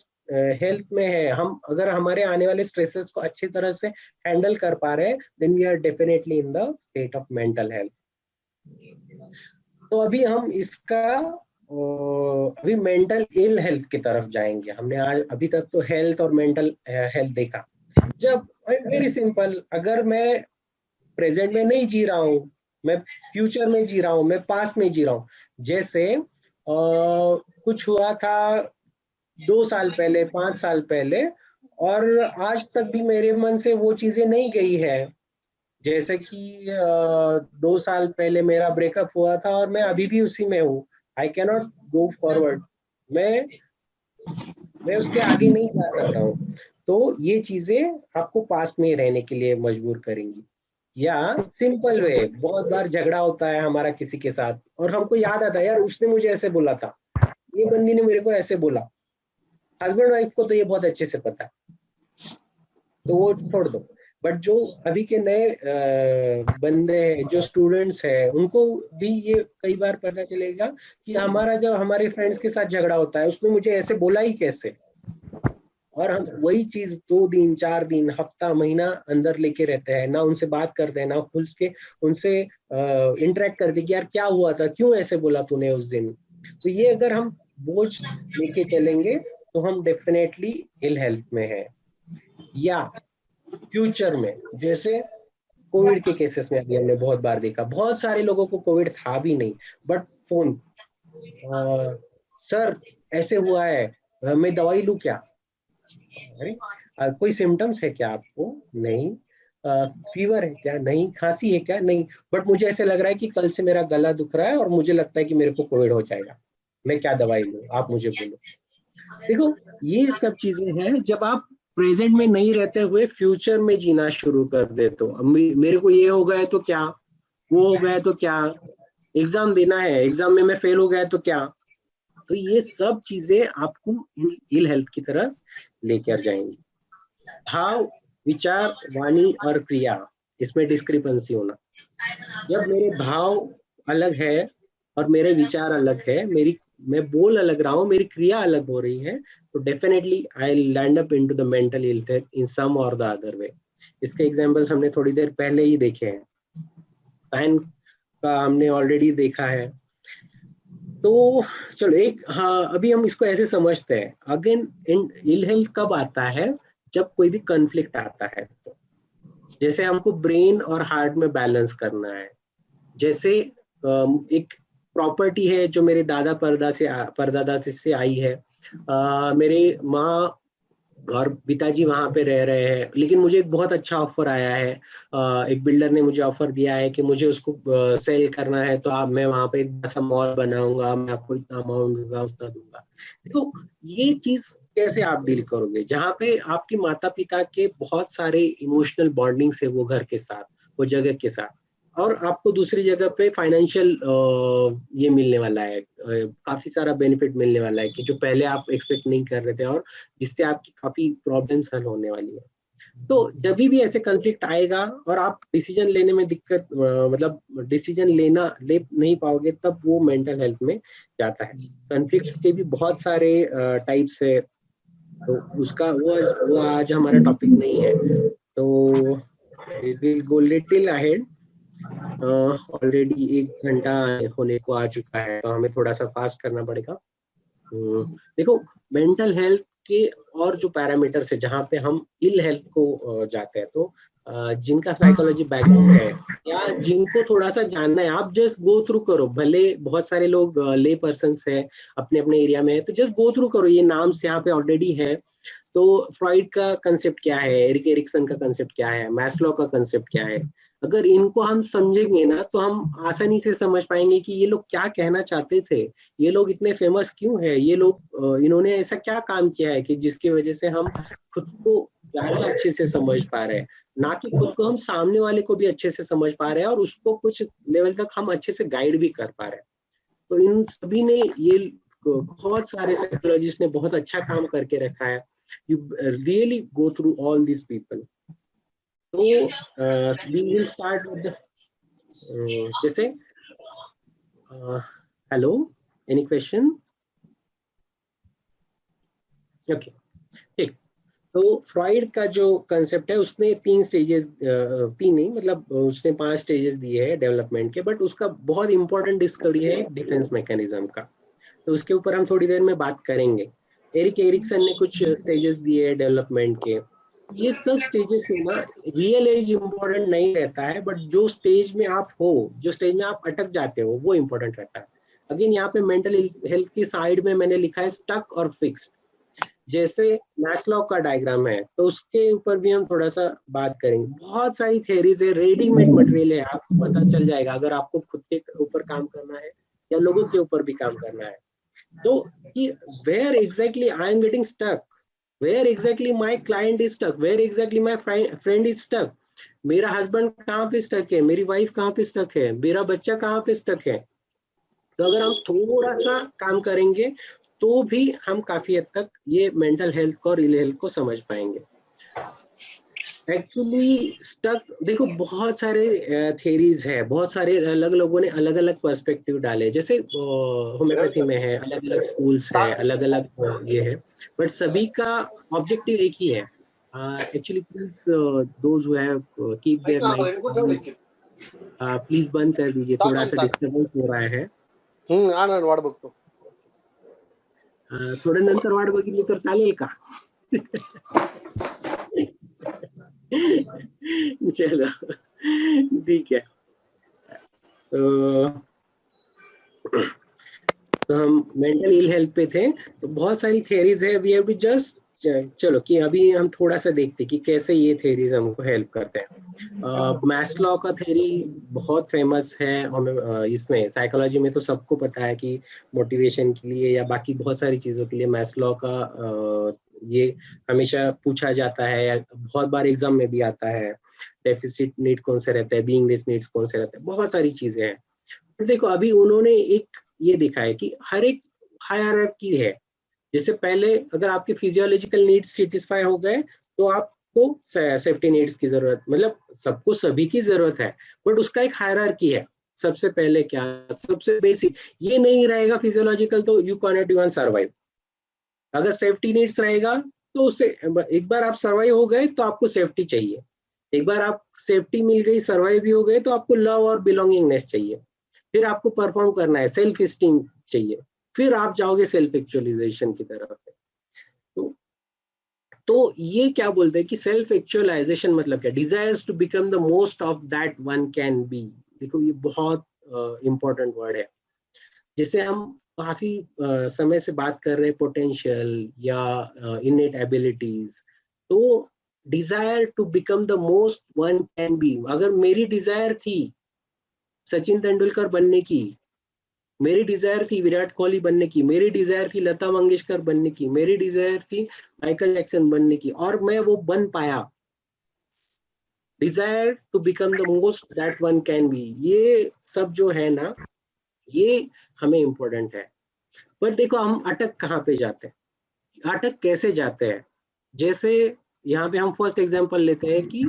हेल्थ में है, हम अगर हमारे आने वाले स्ट्रेसेस को अच्छी तरह से हैंडल कर पा रहे हैं, then we are definitely in the state of mental health. तो अभी हम इसका अभी मेंटल इल हेल्थ की तरफ जाएंगे। हमने आज अभी तक तो हेल्थ और मेंटल हेल्थ देखा। जब वेरी सिंपल, अगर मैं प्रेजेंट में नहीं जी रहा हूँ, मैं फ्यूचर में जी रहा हूँ, मैं पास्ट में जी रहा हूँ, जैसे कुछ हुआ था 2 साल पहले, 5 साल पहले, और आज तक भी मेरे मन से वो चीजें नहीं गई है। जैसे कि 2 साल पहले मेरा ब्रेकअप हुआ था और मैं अभी भी उसी में हूँ। आई कैनॉट गो फॉरवर्ड, मैं मैं उसके आगे नहीं जा सकता हूँ। तो ये चीजें आपको पास्ट में रहने के लिए मजबूर करेंगी। या सिंपल वे, बहुत बार झगड़ा होता है हमारा किसी के साथ और हमको याद आता है, यार उसने मुझे ऐसे बोला था, ये बंदी ने मेरे को ऐसे बोला। हस्बैंड वाइफ को तो ये बहुत अच्छे से पता है, तो वो छोड़ दो। बट जो अभी के नए बंदे हैं, जो स्टूडेंट्स हैं, उनको भी ये कई बार पता चलेगा कि हमारा जब हमारे फ्रेंड्स के साथ झगड़ा होता है, उसने मुझे ऐसे बोला ही कैसे। और हम वही चीज 2 दिन, 4 दिन, हफ्ता, महीना अंदर लेके रहते हैं, ना उनसे बात करते हैं, ना खुल के उनसे इंटरेक्ट करते कि यार क्या हुआ था, क्यों ऐसे बोला तूने उस दिन। तो ये अगर हम बोझ लेके चलेंगे तो हम डेफिनेटली इल हेल्थ में है। या फ्यूचर में, जैसे कोविड के केसेस में अभी हमने बहुत बार देखा, बहुत सारे लोगों को कोविड था भी नहीं, बट फोन, सर ऐसे हुआ है, मैं दवाई लूं क्या? अरे कोई सिम्टम्स है क्या आपको? नहीं। फीवर है क्या? नहीं। खांसी है क्या? नहीं। बट मुझे ऐसे लग रहा है कि कल से मेरा गला दुख रहा है और मुझे लगता है कि मेरे को कोविड हो जाएगा, मैं क्या दवाई लूं, आप मुझे बोलो। देखो, ये सब चीजें हैं जब आप प्रेजेंट में नहीं रहते हुए फ्यूचर में जीना शुरू कर देते हो। अब मेरे को ये हो गया है तो क्या, वो हो गया है तो क्या, एग्जाम देना है, एग्जाम में मैं फेल हो गया तो क्या। तो ये सब चीजें आपको इल हेल्थ की तरफ लेकर जाएंगी। भाव, विचार, वाणी और क्रिया, इसमें डिस्क्रिपेंसी होना। जब मेरे भाव अलग है और मेरे विचार अलग है, मेरी मैं बोल अलग रहा हूँ, मेरी क्रिया अलग हो रही है, तो definitely I land up into the mental health in some और द अदर वे। इसके एग्जांपल्स हमने थोड़ी देर पहले ही देखे हैं। पैन का हमने ऑलरेडी देखा है। तो चलो एक, हाँ, अभी हम इसको ऐसे समझते हैं, अगेन इल हेल्थ कब आता है? जब कोई भी कॉन्फ्लिक्ट आता है। तो जैसे हमको ब्रेन और हार्ट में बैलेंस करना है। जैसे एक प्रॉपर्टी है जो मेरे दादा परदादा से आई है। मेरे माँ और पिताजी वहां पे रह रहे हैं, लेकिन मुझे एक बहुत अच्छा ऑफर आया है। एक बिल्डर ने मुझे ऑफर दिया है कि मुझे उसको सेल करना है, तो आप मैं वहां पे एक बड़ा सा मॉल बनाऊंगा, मैं आपको इतना अमाउंट दूंगा, उतना दूंगा। तो ये चीज कैसे आप डील करोगे, जहाँ पे आपके माता पिता के बहुत सारे इमोशनल बॉन्डिंग्स है वो घर के साथ, वो जगह के साथ, और आपको दूसरी जगह पे फाइनेंशियल ये मिलने वाला है, काफी सारा बेनिफिट मिलने वाला है कि जो पहले आप एक्सपेक्ट नहीं कर रहे थे, और जिससे आपकी काफी प्रॉब्लम्स हल होने वाली है। तो जब भी ऐसे कॉन्फ्लिक्ट आएगा और आप डिसीजन लेने में दिक्कत, मतलब डिसीजन ले नहीं पाओगे, तब वो मेंटल हेल्थ में जाता है। कॉन्फ्लिक्ट्स के भी बहुत सारे टाइप्स है, तो उसका वो आज हमारा टॉपिक नहीं है। तो will go little ahead. Already 1 घंटा होने को आ चुका है, तो हमें थोड़ा सा फास्ट करना पड़ेगा। देखो, मेंटल हेल्थ के और जो पैरामीटर्स है जहाँ पे हम इल हेल्थ को जाते हैं, तो जिनका साइकोलॉजी बैकग्राउंड है या जिनको थोड़ा सा जानना है, आप जस्ट गो थ्रू करो। भले बहुत सारे लोग ले पर्सन है, अपने अपने एरिया में है, तो जस्ट गो थ्रू करो, ये नाम्स यहाँ पे ऑलरेडी है। तो फ्रॉइड का कंसेप्ट क्या है, एरिक एरिक्सन का कंसेप्ट क्या है, मैस्लो का कंसेप्ट क्या है, अगर इनको हम समझेंगे ना, तो हम आसानी से समझ पाएंगे कि ये लोग क्या कहना चाहते थे, ये लोग इतने फेमस क्यों है, ये लोग इन्होंने ऐसा क्या काम किया है कि जिसकी वजह से हम खुद को ज्यादा अच्छे से समझ पा रहे हैं, ना कि खुद को हम सामने वाले को भी अच्छे से समझ पा रहे हैं और उसको कुछ लेवल तक हम अच्छे से गाइड भी कर पा रहे हैं। तो इन सभी ने ये बहुत सारे साइकोलॉजिस्ट ने बहुत अच्छा काम करके रखा है। You really go through all this people. तो वी विल स्टार्ट विद जैसे हेलो, एनी क्वेश्चन? ओके, ठीक। तो फ्रॉइड का जो कंसेप्ट है उसने 3 स्टेजेस, 3 नहीं मतलब उसने 5 स्टेजेस दिए हैं डेवलपमेंट के, बट उसका बहुत इंपॉर्टेंट डिस्कवरी है डिफेंस मैकेनिज्म का, तो उसके ऊपर हम थोड़ी देर में बात करेंगे। एरिक एरिक्सन ने कुछ स्टेजेस दिए हैं डेवलपमेंट के। ये सब स्टेजेस में ना रियल एज इंपॉर्टेंट नहीं रहता है, बट जो स्टेज में आप हो, जो स्टेज में आप अटक जाते हो, वो इंपॉर्टेंट रहता है। अगेन यहाँ पे मेंटल हेल्थ की साइड में मैंने लिखा है स्टक और फिक्स्ड। जैसे मैस्लो का डायग्राम है, तो उसके ऊपर भी हम थोड़ा सा बात करेंगे। बहुत सारी थेरीज है, रेडीमेड मटेरियल है, आपको पता चल जाएगा अगर आपको खुद के ऊपर काम करना है या लोगों के ऊपर भी काम करना है। तो कि where exactly I am getting stuck, where exactly my client is stuck, where exactly my friend is stuck, मेरा हस्बैंड कहाँ पे स्टक है, मेरी वाइफ कहाँ पे स्टक है, मेरा बच्चा कहाँ पे स्टक है। तो अगर हम थोड़ा सा काम करेंगे तो भी हम काफी हद तक ये मेंटल हेल्थ को और इल हेल्थ को समझ पाएंगे। एक्चुअली स्टक देखो, बहुत सारे थेरीज है, बहुत सारे अलग लोगों ने अलग अलग पर्सपेक्टिव डाले। जैसे होम्योपैथी में है, अलग अलग स्कूल्स है, अलग अलग ये है, बट सभी का ऑब्जेक्टिव एक ही है। Actually please those who have keep their mics, please बंद कर दीजिए, थोड़ा सा डिस्टर्बेंस हो रहा है. वाट बघतो. थोडं नंतर वाट बघितली तर चालेल का? चलो ठीक है. तो हम मेंटल इल हेल्थ पे थे, तो बहुत सारी थेरीज है, वी हैव टू जस्ट चलो कि अभी हम थोड़ा सा देखते कि कैसे ये थेरीज हमको हेल्प करते हैं. मैस्लो का थेरी बहुत फेमस है इसमें साइकोलॉजी में, तो सबको पता है कि मोटिवेशन के लिए या बाकी बहुत सारी चीजों के लिए मैस्लो का ये हमेशा पूछा जाता है, या बहुत बार एग्जाम में भी आता है. डेफिसिट नीड कौन से रहता है, बीइंगनेस नीड्स कौन से रहते हैं, बहुत सारी चीजें हैं. तो देखो अभी उन्होंने एक ये दिखा है कि हर एक हायरार्की है. जैसे पहले अगर आपके फिजियोलॉजिकल नीड्स सेटिस्फाई हो गए तो आपको सेफ्टी नीड्स की जरूरत, मतलब सबको सभी की जरूरत है, बट उसका एक हायरार्की है. सबसे पहले क्या, सबसे बेसिक ये नहीं रहेगा फिजियोलॉजिकल, तो you can not even survive. अगर सेफ्टी नीड्स रहेगा तो उससे एक बार आप सर्वाइव हो गए तो आपको सेफ्टी चाहिए. एक बार आप सेफ्टी मिल गई, सर्वाइव भी हो गए, तो आपको लव और बिलोंगिंगनेस चाहिए. फिर आपको परफॉर्म करना है, सेल्फ स्टीम चाहिए, फिर आप जाओगे सेल्फ एक्चुअलाइजेशन की तरफ. तो ये क्या बोलते हैं कि सेल्फ एक्चुअलाइजेशन मतलब क्या, desires to become the most of that one can be. देखो ये बहुत इंपॉर्टेंट वर्ड है. जैसे हम काफी समय से बात कर रहे हैं पोटेंशियल या इनेट एबिलिटीज, तो desire to become the most one can be. अगर मेरी डिजायर थी सचिन तेंदुलकर बनने की, मेरी डिजायर थी विराट कोहली बनने की, मेरी डिजायर थी लता मंगेशकर बनने की, मेरी डिजायर थी माइकल जैक्सन बनने की, और मैं वो बन पाया. Desire to become the most that one can be, ये सब जो है ना, ये हमें इंपॉर्टेंट है. पर देखो हम अटक कहाँ पे जाते हैं, अटक कैसे जाते हैं. जैसे यहाँ पे हम फर्स्ट एग्जांपल लेते हैं कि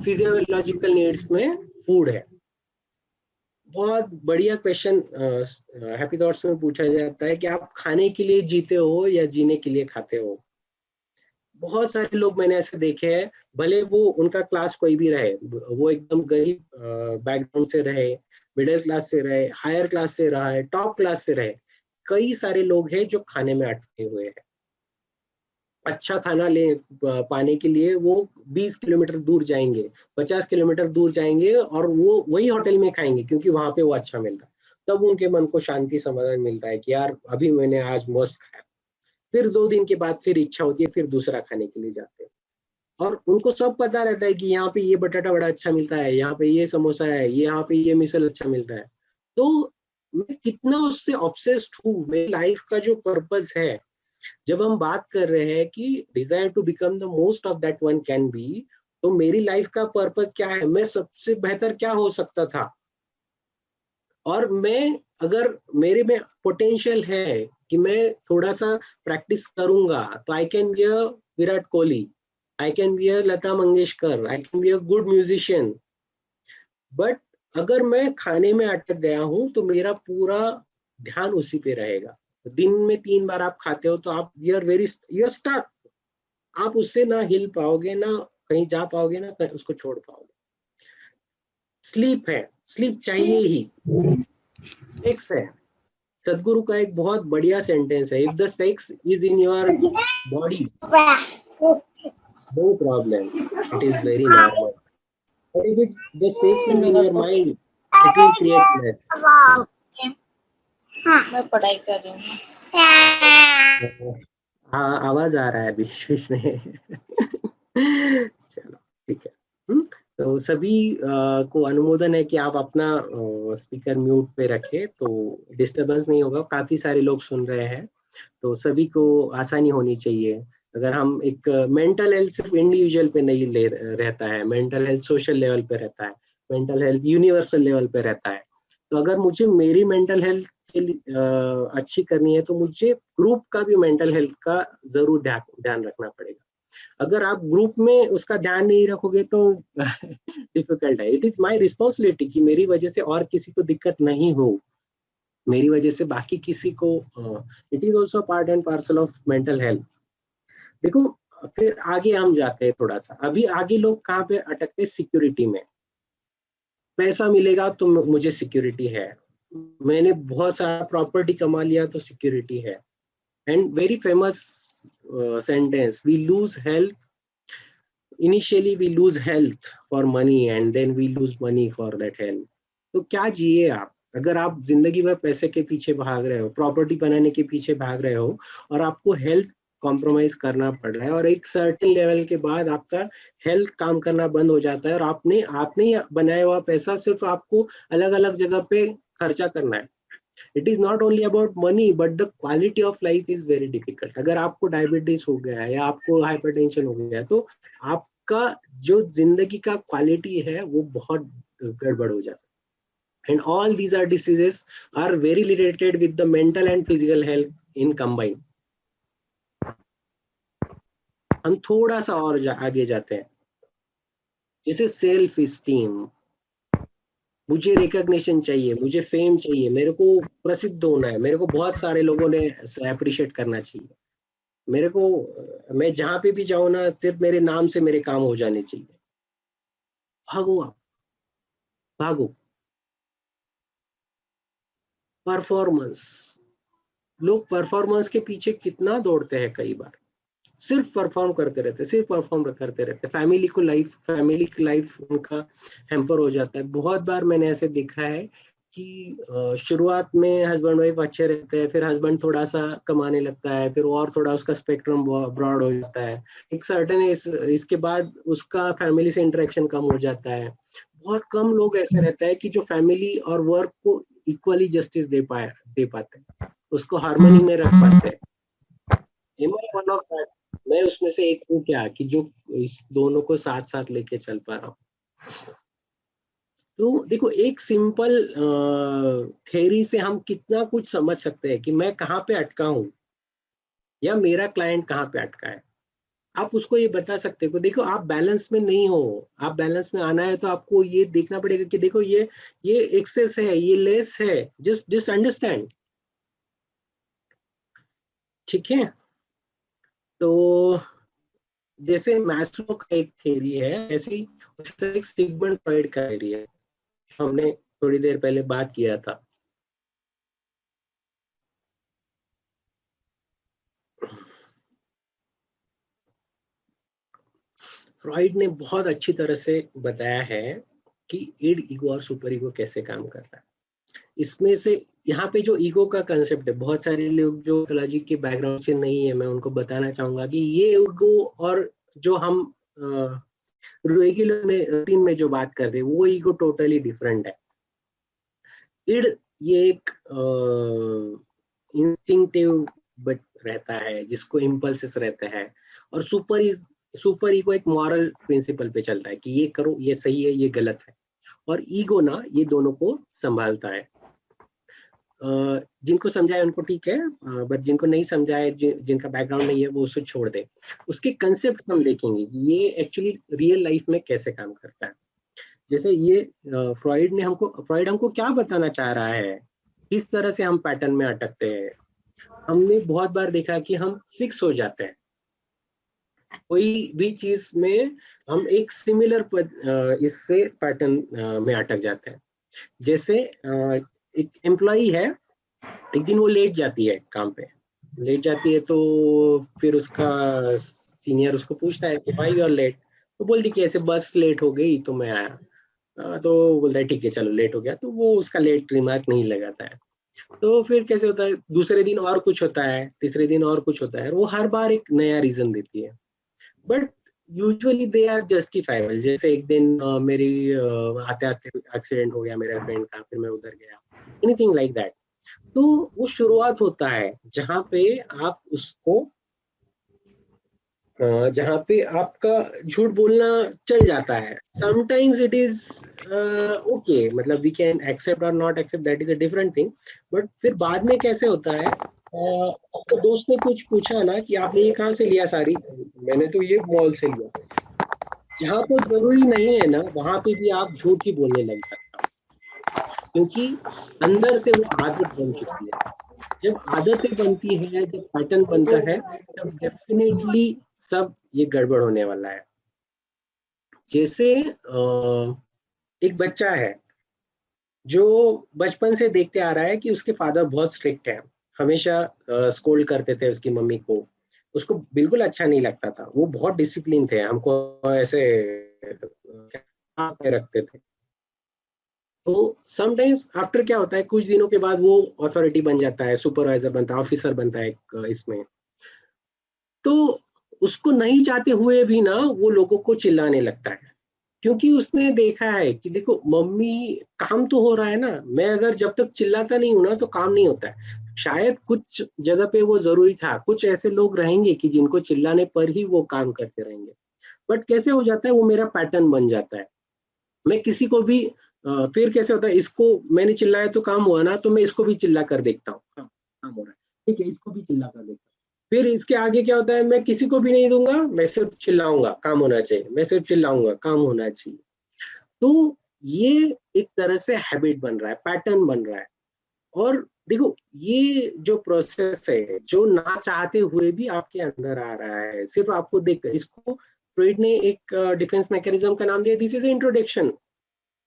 फिजियोलॉजिकल नीड्स में फूड है. बहुत बढ़िया क्वेश्चन हैप्पी थॉट्स में पूछा जाता है कि आप खाने के लिए जीते हो या जीने के लिए खाते हो. बहुत सारे लोग मैंने ऐसे देखे हैं, भले वो उनका क्लास कोई भी रहे, वो एकदम गरीब बैकग्राउंड से रहे, मिडिल क्लास से रहे, हायर क्लास से रहा है, टॉप क्लास से रहे, कई सारे लोग हैं जो खाने में अटके हुए हैं. अच्छा खाना ले पाने के लिए वो 20 किलोमीटर दूर जाएंगे, 50 किलोमीटर दूर जाएंगे, और वो वही होटल में खाएंगे क्योंकि वहां पे वो अच्छा मिलता है. तब उनके मन को शांति समाधान मिलता है कि यार अभी मैंने आज मस्त खाया. फिर 2 दिन के बाद फिर इच्छा होती है, फिर दूसरा खाने के लिए जाते हैं. और उनको सब पता रहता है कि यहाँ पे ये बटाटा बड़ा अच्छा मिलता है, यहाँ पे ये समोसा है, यहाँ पे ये मिसल अच्छा मिलता है. तो मैं कितना उससे ऑब्सेस्ड हूँ. मेरी लाइफ का जो पर्पस है, जब हम बात कर रहे हैं कि desire to become the most of that one can be, तो मेरी लाइफ का पर्पस क्या है, मैं सबसे बेहतर क्या हो सकता था. और मैं अगर मेरे में पोटेंशियल है कि मैं थोड़ा सा प्रैक्टिस करूंगा, तो I can be a Virat Kohli, I can be a Lata Mangeshkar, I can be a good musician. But अगर मैं खाने में अटक गया हूं तो मेरा पूरा ध्यान उसी पे रहेगा। दिन में 3 बार आप खाते हो तो आप यू आर स्टक, आप उससे ना हिल पाओगे, ना कहीं जा पाओगे, ना कहीं उसको छोड़ पाओगे। स्लीप है, स्लीप चाहिए ही। सेक्स है, सदगुरु का एक बहुत बढ़िया सेंटेंस है, if the sex is in your body no problem, it is very normal, but if the sex is in your mind it will create mess. मैं पढ़ाई कर रही हूँ। हाँ, आवाज आ रहा है बीच बीच में। चलो ठीक है। तो सभी को अनुमोदन है कि आप अपना स्पीकर म्यूट पे रखें तो डिस्टरबेंस नहीं होगा, काफी सारे लोग सुन रहे हैं तो सभी को आसानी होनी चाहिए। अगर हम एक मेंटल हेल्थ सिर्फ इंडिविजुअल पे नहीं ले रहता है, मेंटल हेल्थ सोशल लेवल पे रहता है, मेंटल हेल्थ यूनिवर्सल लेवल पे रहता है। तो अगर मुझे मेरी मेंटल हेल्थ अच्छी करनी है तो मुझे ग्रुप का भी मेंटल हेल्थ का जरूर ध्यान रखना पड़ेगा। अगर आप ग्रुप में उसका ध्यान नहीं रखोगे तो डिफिकल्ट है। इट इज माय रिस्पॉन्सिबिलिटी कि मेरी वजह से और किसी को दिक्कत नहीं हो, मेरी वजह से बाकी किसी को, it is also part and parcel of mental health. देखो, फिर आगे हम जाते हैं थोड़ा सा, अभी आगे लोग कहाँ पे अटकते हैं? सिक्योरिटी में। पैसा मिलेगा तो मुझे सिक्योरिटी है, मैंने बहुत सारा प्रॉपर्टी कमा लिया तो सिक्योरिटी है। And very famous sentence, we lose health initially, we lose health for money and then we lose money for that health. तो क्या जिए आप? अगर आप जिंदगी भर पैसे के पीछे भाग रहे हो, प्रॉपर्टी बनाने के पीछे भाग रहे हो और आपको हेल्थ कॉम्प्रोमाइज करना पड़ रहा है और एक सर्टेन लेवल के बाद आपका हेल्थ काम करना बंद हो जाता है और आपने ही बनाया हुआ पैसा सिर्फ आपको अलग अलग जगह पे खर्चा करना है। It is not only about money but the quality of life is very difficult. अगर आपको डायबिटीज हो गया है या आपको हाइपरटेंशन हो गया है तो आपका जो जिंदगी का क्वालिटी है वो बहुत गड़बड़ हो जाता है। And all these are diseases are very related with the mental and physical health in combine. हम थोड़ा सा और आगे जाते हैं, जैसे सेल्फ स्टीम। मुझे रिकॉग्निशन चाहिए, मुझे फेम चाहिए, मेरे को प्रसिद्ध होना है, मेरे को बहुत सारे लोगों ने अप्रिशिएट करना चाहिए, मेरे को, मैं जहां पे भी जाऊं ना सिर्फ मेरे नाम से मेरे काम हो जाने चाहिए। भागो आप, भागो। परफॉर्मेंस, लोग परफॉर्मेंस के पीछे कितना दौड़ते हैं, कई बार सिर्फ परफॉर्म करते रहते, सिर्फ परफॉर्म करते रहते, फैमिली की लाइफ उनका हैम्पर हो जाता है। बहुत बार मैंने ऐसे देखा है कि शुरुआत में हस्बैंड वाइफ अच्छे रहते हैं, फिर हस्बैंड थोड़ा सा कमाने लगता है, फिर और थोड़ा उसका स्पेक्ट्रम ब्रॉड हो जाता है, एक सर्टेन इसके बाद उसका फैमिली से इंटरेक्शन कम हो जाता है। बहुत कम लोग ऐसे रहता है कि जो फैमिली और वर्क को इक्वली जस्टिस दे पाते हैं, उसको हार्मनी में रख पाते हैं। वन ऑफ दैट, मैं उसमें से एक हूँ क्या, कि जो इस दोनों को साथ साथ लेके चल पा रहा हूँ। तो देखो, एक सिंपल थ्योरी से हम कितना कुछ समझ सकते हैं कि मैं कहाँ पे अटका हूँ या मेरा क्लाइंट कहाँ पे अटका है। आप उसको ये बता सकते हो, देखो आप बैलेंस में नहीं हो, आप बैलेंस में आना है तो आपको ये देखना पड़ेगा कि देखो ये एक्सेस है, ये लेस है, जस्ट अंडरस्टैंड। ठीक है, तो जैसे मैस्लो का एक थ्योरी है, ऐसे ही उसका एक सिगमंड फ्रॉइड का थ्योरी है, हमने थोड़ी देर पहले बात किया था। फ्रॉइड ने बहुत अच्छी तरह से बताया है कि इड, ईगो और सुपर ईगो कैसे काम करता है। इसमें से यहाँ पे जो ईगो का कंसेप्ट है, बहुत सारे लोग जो साइकोलॉजी के बैकग्राउंड से नहीं है, मैं उनको बताना चाहूंगा कि ये ईगो और जो हम रेगुलर में रूटीन में जो बात कर रहे हैं वो ईगो टोटली डिफरेंट है। इड ये एक इंस्टिंक्टिव रहता है जिसको इम्पल्सेस रहता है, और सुपर ईगो एक मॉरल प्रिंसिपल पे चलता है कि ये करो, ये सही है, ये गलत है। और ईगो ना ये दोनों को संभालता है। जिनको समझाए उनको ठीक है, बट जिनको नहीं समझाए, जिनका बैकग्राउंड नहीं है, वो उसको छोड़ दे। उसके कंसेप्ट हम देखेंगे कि ये एक्चुअली रियल लाइफ में कैसे काम करता है। जैसे ये फ्रॉइड हमको क्या बताना चाह रहा है, किस तरह से हम पैटर्न में अटकते हैं। हमने बहुत बार देखा कि हम फिक्स हो जाते हैं कोई भी चीज में, हम एक सिमिलर इससे पैटर्न में अटक जाते हैं। जैसे एक एम्प्लॉई है, एक दिन वो लेट जाती है काम पे, लेट जाती है तो फिर उसका सीनियर उसको पूछता है कि भाई यू आर लेट, तो बोलती कि ऐसे बस लेट हो गई तो मैं आया। तो बोलता है ठीक है चलो लेट हो गया, तो वो उसका लेट रिमार्क नहीं लगाता है। तो फिर कैसे होता है, दूसरे दिन और कुछ होता है, तीसरे दिन और कुछ होता है, वो हर बार एक नया रीजन देती है, but usually they are justifiable. जैसे एक दिन मेरी आते आते एक्सीडेंट हो गया मेरे फ्रेंड का, फिर मैं उधर गया, एनीथिंग लाइक दैट। तो वो शुरुआत होता है जहाँ पे आप उसको जहाँ पे आपका झूठ बोलना चल जाता है। समटाइम्स इट इज ओके, मतलब we can accept or not accept, that is a different thing. But फिर बाद में कैसे होता है, तो दोस्त ने कुछ पूछा ना कि आपने ये कहाँ से लिया साड़ी, मैंने तो ये मॉल से लिया। जहाँ पर जरूरी नहीं है ना, वहां पे भी आप झूठ ही बोलने लग जाते हो, क्योंकि अंदर से वो आदत बन चुकी है। जब आदतें बनती है, जब पैटर्न बनता है, तब डेफिनेटली सब ये गड़बड़ होने वाला है। जैसे एक बच्चा है जो बचपन से देखते आ रहा है कि उसके फादर बहुत स्ट्रिक्ट है, हमेशा स्कोल्ड करते थे उसकी मम्मी को, उसको बिल्कुल अच्छा नहीं लगता था, वो बहुत डिसिप्लिन थे, हमको ऐसे पे रखते थे। तो समटाइम्स आफ्टर क्या होता है, कुछ दिनों के बाद वो अथॉरिटी बन जाता है, सुपरवाइजर बनता है, ऑफिसर बनता है एक इसमें। तो उसको नहीं चाहते हुए भी ना वो लोगों को चिल्लाने लगता है, क्योंकि उसने देखा है कि देखो मम्मी, काम तो हो रहा है ना, मैं अगर जब तक चिल्लाता नहीं हूं ना तो काम नहीं होता है। शायद कुछ जगह पे वो जरूरी था, कुछ ऐसे लोग रहेंगे कि जिनको चिल्लाने पर ही वो काम करते रहेंगे, बट कैसे हो जाता है, वो मेरा पैटर्न बन जाता है। मैं किसी को भी फिर कैसे होता है, इसको मैंने चिल्लाया तो काम हुआ ना, तो मैं इसको भी चिल्ला कर देखता हूँ, हाँ काम हो रहा है, ठीक है इसको भी चिल्ला कर देखता हूँ। फिर इसके आगे क्या होता है, मैं किसी को भी नहीं दूंगा, मैं सिर्फ चिल्लाऊंगा काम होना चाहिए, मैं सिर्फ चिल्लाऊंगा काम होना चाहिए। तो ये एक तरह से हैबिट बन रहा है, पैटर्न बन रहा है। और देखो ये जो प्रोसेस है, जो ना चाहते हुए भी आपके अंदर आ रहा है, सिर्फ आपको देख, इसको फ्रॉइड ने एक डिफेंस मैकेनिज्म का नाम दिया, दिस इज इंट्रोडक्शन।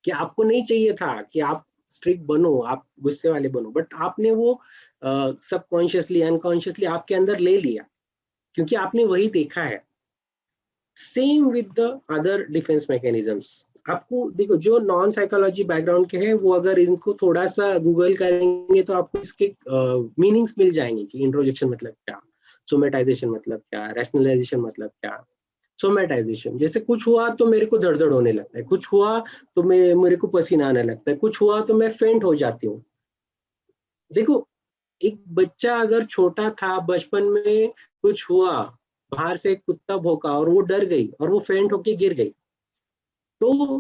कि आपको नहीं चाहिए था कि आप स्ट्रिक्ट बनो, आप गुस्से वाले बनो, बट आपने वो सबकॉन्शियसली अनकॉन्शियसली आपके अंदर ले लिया, क्योंकि आपने वही देखा है। Same with the other defence mechanisms. आपको देखो जो नॉन साइकोलॉजी बैकग्राउंड के हैं, वो अगर इनको थोड़ा सा गूगल करेंगे तो आपको इसके मीनिंग्स मिल जाएंगे कि इंट्रोजेक्शन मतलब क्या, सोमेटाइजेशन मतलब क्या, रैशनलाइजेशन मतलब क्या। सोमेटाइजेशन, जैसे कुछ हुआ तो मेरे को दर्द होने लगता है, कुछ हुआ तो मेरे को पसीना आने लगता है, कुछ हुआ तो मैं फेंट हो जाती हूँ। देखो एक बच्चा अगर छोटा था, बचपन में कुछ हुआ, बाहर से एक कुत्ता भौंका और वो डर गई और वो फेंट होके गिर गई, तो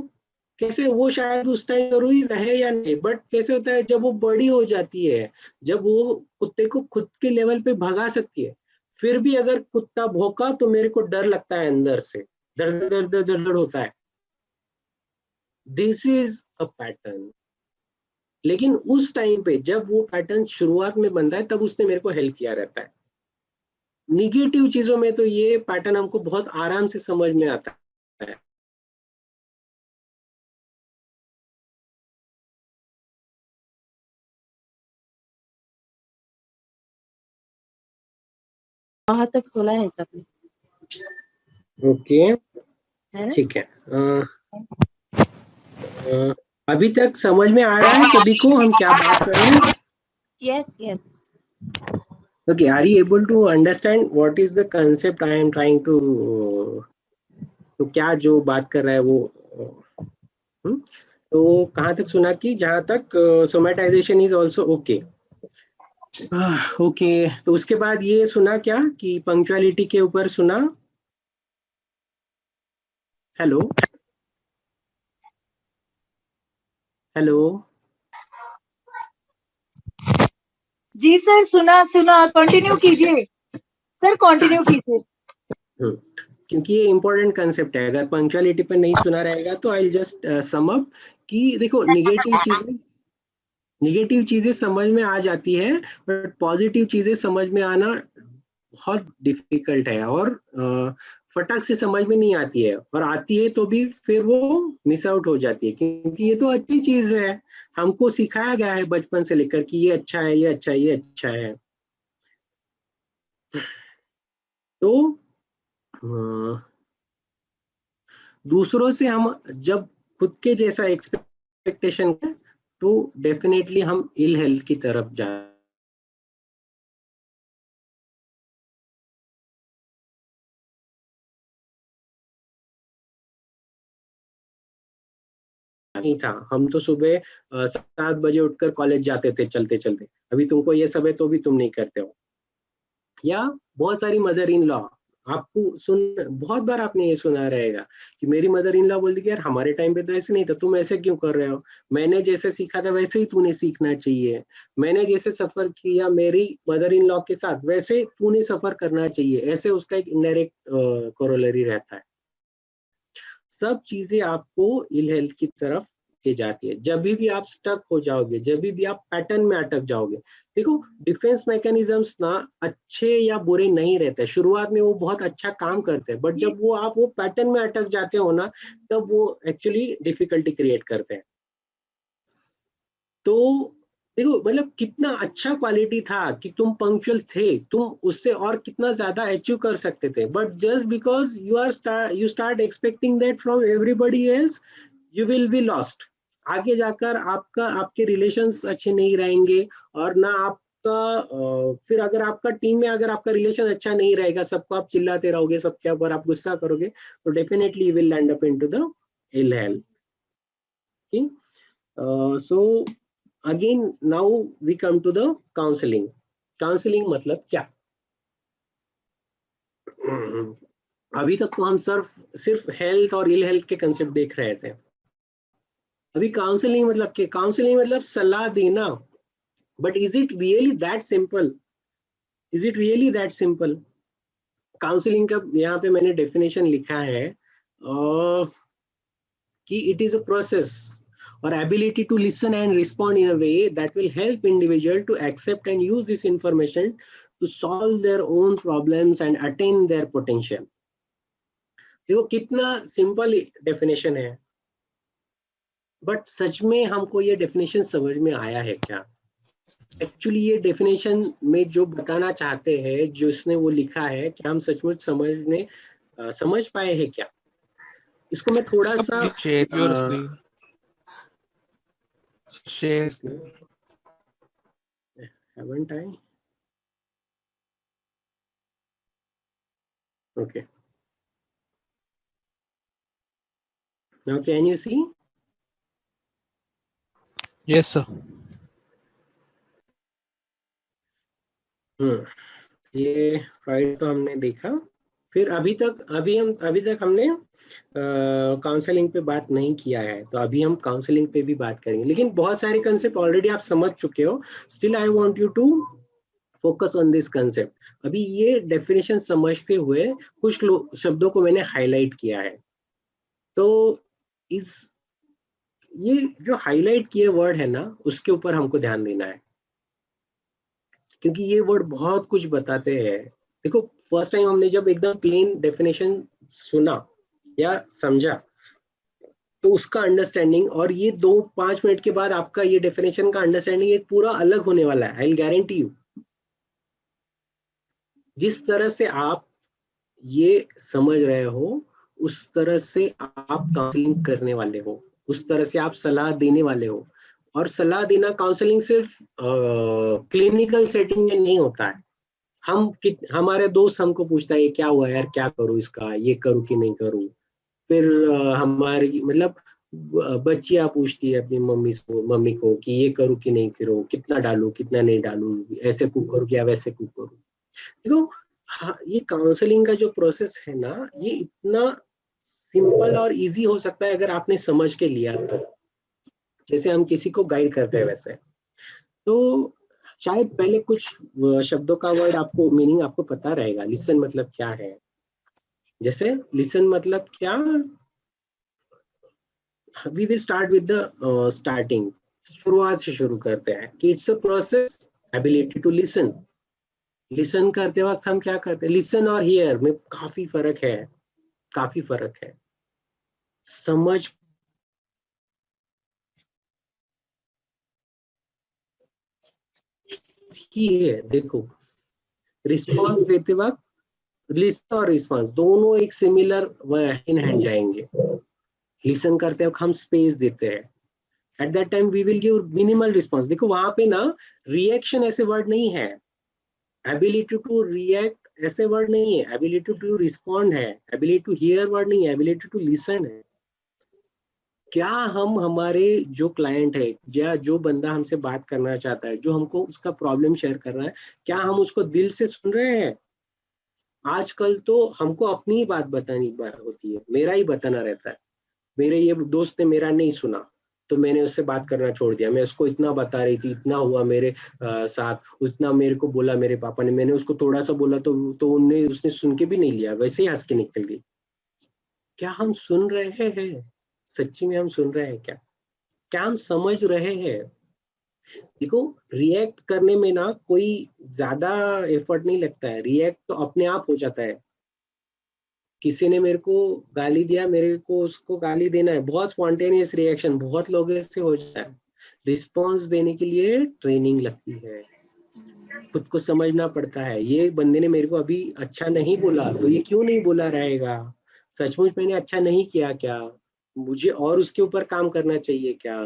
कैसे वो शायद उस टाइम जरूरी रहे या नहीं, बट कैसे होता है जब वो बड़ी हो जाती है, जब वो कुत्ते को खुद के लेवल पे भगा सकती है, फिर भी अगर कुत्ता भौंका तो मेरे को डर लगता है, अंदर से दर्द दर्द दर्द दर्द होता है। This is a pattern. लेकिन उस टाइम पे जब वो पैटर्न शुरुआत में बनता है, तब उसने मेरे को हेल्प किया रहता है। निगेटिव चीजों में तो ये पैटर्न हमको बहुत आराम से समझ में आता है। वहां तक सुना है सबने, ओके है ना? ठीक है। अभी तक समझ में आ रहा है सभी को हम क्या बात कर रहे हैं? Yes yes. Okay, are you able to understand what is the concept I am trying to, तो क्या जो बात कर रहा है वो तो कहाँ तक सुना कि जहां तक somatisation is also okay. Okay, तो उसके बाद ये सुना क्या कि पंक्चुअलिटी के ऊपर सुना। Hello hello. जी सर, सुना सुना, कंटिन्यू कीजिए सर, कंटिन्यू कीजिए। क्योंकि ये इंपॉर्टेंट कंसेप्ट है, अगर पंक्चुअलिटी पर नहीं सुना रहेगा तो आई जस्ट सम अप कि देखो निगेटिव चीजें समझ में आ जाती है, बट पॉजिटिव चीजें समझ में आना बहुत डिफिकल्ट है, और फटाक से समझ में नहीं आती है, और आती है तो भी फिर वो मिस आउट हो जाती है, क्योंकि ये तो अच्छी चीज है, हमको सिखाया गया है बचपन से लेकर कि ये अच्छा है, ये अच्छा है, ये अच्छा है। तो दूसरों से हम जब खुद के जैसा एक्सपेक्टेशन करें तो डेफिनेटली हम इल हेल्थ की तरफ जा नहीं था। हम तो सुबह 7 बजे उठकर कॉलेज जाते थे चलते चलते, अभी तुमको ये सब है तो भी तुम नहीं करते हो। या बहुत सारी मदर इन लॉ, आपको बहुत बार आपने ये सुना रहेगा कि मेरी मदर इन लॉ बोलती कि यार हमारे टाइम पे तो ऐसे नहीं था, तुम ऐसे क्यों कर रहे हो, मैंने जैसे सीखा था वैसे ही तूने सीखना चाहिए, मैंने जैसे सफर किया मेरी मदर इन लॉ के साथ वैसे तूने सफर करना चाहिए। ऐसे उसका एक इनडायरेक्ट कोरोलरी रहता है। सब चीजें आपको इल हेल्थ की तरफ ले जाती है। जब भी आप स्टक हो जाओगे, जब भी आप पैटर्न में अटक जाओगे, देखो डिफेंस मैकेनिज्म्स ना अच्छे या बुरे नहीं रहते, शुरुआत में वो बहुत अच्छा काम करते हैं, बट जब आप वो पैटर्न में अटक जाते हो ना, तब वो एक्चुअली डिफिकल्टी क्रिएट करते हैं। तो देखो मतलब कितना अच्छा क्वालिटी था कि तुम पंक्चुअल थे, तुम उससे और कितना ज्यादा अचीव कर सकते थे, but just because you start expecting that from everybody else, you will be lost. आगे जाकर आपके रिलेशंस अच्छे नहीं रहेंगे, और ना आपका फिर अगर आपका टीम में अगर आपका रिलेशन अच्छा नहीं रहेगा, सबको आप चिल्लाते रहोगे, सबके ऊपर आप गुस्सा करोगे, तो definitely you will land up into the ill health. So again now we come to the counselling. Counselling मतलब क्या? अभी तक तो हम सिर्फ हेल्थ और इल हेल्थ के कंसेप्ट देख रहे थे। अभी काउंसलिंग मतलब क्या? काउंसलिंग मतलब सलाह देना। But is it really that simple? Is it really that simple? Counselling का यहाँ पे मैंने डेफिनेशन लिखा है कि it is a process or ability to listen and respond in a way that will help individual to accept and use this information to solve their own problems and attain their potential. देखो कितना simple definition है, but सच में हमको ये definition समझ में आया है क्या? एक्चुअली ये डेफिनेशन में जो बताना चाहते हैं, जो इसने वो लिखा है, क्या हम सचमुच समझ पाए हैं क्या? इसको मैं थोड़ा सा share your screen. Share. Haven't I? Okay. Now can you see? Yes, sir. ये फ्राइड तो हमने देखा। फिर अभी तक हमने काउंसलिंग पे बात नहीं किया है, तो अभी हम काउंसलिंग पे भी बात करेंगे, लेकिन बहुत सारे कंसेप्ट ऑलरेडी आप समझ चुके हो। Still I want you to focus on this concept. अभी ये डेफिनेशन समझते हुए कुछ शब्दों को मैंने हाईलाइट किया है। तो ये जो हाईलाइट किए वर्ड है ना, उसके ऊपर हमको ध्यान देना है, क्योंकि ये वर्ड बहुत कुछ बताते हैं। देखो फर्स्ट टाइम हमने जब एकदम प्लेन डेफिनेशन सुना या समझा, तो उसका अंडरस्टैंडिंग और ये 2-5 मिनट के बाद आपका ये डेफिनेशन का अंडरस्टैंडिंग एक पूरा अलग होने वाला है। I will guarantee you. जिस तरह से आप ये समझ रहे हो, उस तरह से आप काउंसलिंग करने वाले हो, उस तरह से आप सलाह देने वाले हो। और सलाह देना काउंसलिंग सिर्फ क्लिनिकल सेटिंग में नहीं होता है। हमारे दोस्त हमको पूछता है ये क्या हुआ यार, क्या करूँ इसका, ये करूँ कि नहीं करूँ। फिर हमारी मतलब बच्चियां पूछती है अपनी मम्मी को कि ये करूँ कि नहीं करूँ, कितना डालूं कितना नहीं डालूं, ऐसे कुक करूँ या वैसे कुक करूँ। देखो हाँ, ये काउंसलिंग का जो प्रोसेस है ना, ये इतना सिंपल और इजी हो सकता है अगर आपने समझ के लिया तो, जैसे हम किसी को गाइड करते हैं वैसे। तो शायद पहले कुछ शब्दों का वर्ड आपको मीनिंग आपको पता रहेगा। लिसन मतलब क्या है? जैसे लिसन मतलब क्या, we will start with the starting, शुरुआत से शुरू करते हैं कि it's a process, ability to listen. Listen करते वक्त हम क्या करते हैं, लिसन और हियर में काफी फर्क है, काफी फर्क है। समझ ही है, देखो रिस्पॉन्स देते वक्त लिसन और रिस्पॉन्स दोनों एक सिमिलर इन हैंड जाएंगे। लिसन करते वक्त हम स्पेस देते हैं, at that time we will give minimal response. देखो वहां पे ना रिएक्शन ऐसे वर्ड नहीं है, एबिलिटी टू रिएक्ट ऐसे वर्ड नहीं है, एबिलिटी टू रिस्पॉन्ड है, एबिलिटी टू हियर वर्ड नहीं है, एबिलिटी टू लिसन है। क्या हम हमारे जो क्लाइंट है या जो बंदा हमसे बात करना चाहता है, जो हमको उसका प्रॉब्लम शेयर कर रहा है, क्या हम उसको दिल से सुन रहे हैं? आजकल तो हमको अपनी ही बात बतानी होती है, मेरा ही बताना रहता है। मेरे ये दोस्त ने मेरा नहीं सुना तो मैंने उससे बात करना छोड़ दिया। मैं उसको इतना बता रही थी, इतना हुआ मेरे साथ, उतना मेरे को बोला मेरे पापा ने, मैंने उसको थोड़ा सा बोला तो उसने सुन के भी नहीं लिया, वैसे ही हंस के निकल गई। क्या हम सुन रहे हैं? सच्ची में हम सुन रहे हैं क्या? क्या हम समझ रहे हैं? देखो रिएक्ट करने में ना कोई ज्यादा एफर्ट नहीं लगता है, रिएक्ट तो अपने आप हो जाता है। किसी ने मेरे को गाली दिया, मेरे को उसको गाली देना है, बहुत स्पॉन्टेनियस रिएक्शन बहुत लोगों से हो जाता है। रिस्पॉन्स देने के लिए ट्रेनिंग लगती है, खुद को समझना पड़ता है। ये बंदे ने मेरे को अभी अच्छा नहीं बोला तो ये क्यों नहीं बोला रहेगा, सचमुच मैंने अच्छा नहीं किया क्या, मुझे और उसके ऊपर काम करना चाहिए क्या?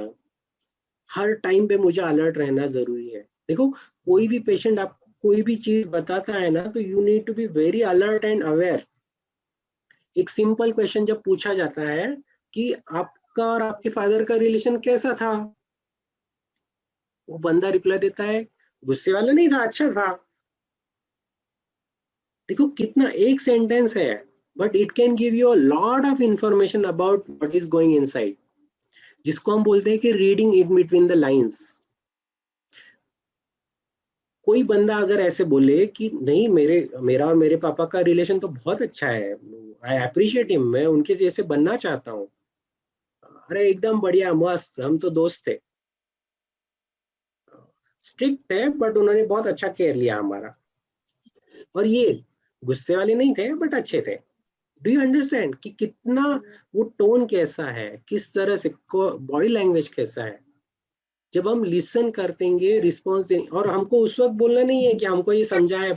हर टाइम पे मुझे अलर्ट रहना जरूरी है। देखो कोई भी पेशेंट आपको कोई भी चीज बताता है ना, तो you need to be very alert and aware. एक सिंपल क्वेश्चन जब पूछा जाता है कि आपका और आपके फादर का रिलेशन कैसा था, वो बंदा रिप्लाई देता है गुस्से वाला नहीं था, अच्छा था। देखो कितना एक सेंटेंस है, but it can give you a lot of information about what is going inside, जिसको हम बोलते हैं कि reading in between the lines. कोई बंदा अगर ऐसे बोले कि नहीं मेरा और मेरे पापा का रिलेशन तो बहुत अच्छा है, आई अप्रिशिएट हिम, मैं उनके जैसे बनना चाहता हूँ, अरे एकदम बढ़िया मस्त, हम तो दोस्त थे, स्ट्रिक्ट थे बट उन्होंने बहुत अच्छा केयर लिया हमारा, और ये गुस्से वाले नहीं थे बट अच्छे थे। डू यू अंडरस्टैंड कि कितना वो टोन कैसा है, किस तरह से बॉडी लैंग्वेज कैसा है। जब हम लिसन करतेंगे रिस्पॉन्स देंगे, और हमको उस वक्त बोलना नहीं है कि हमको ये समझा है,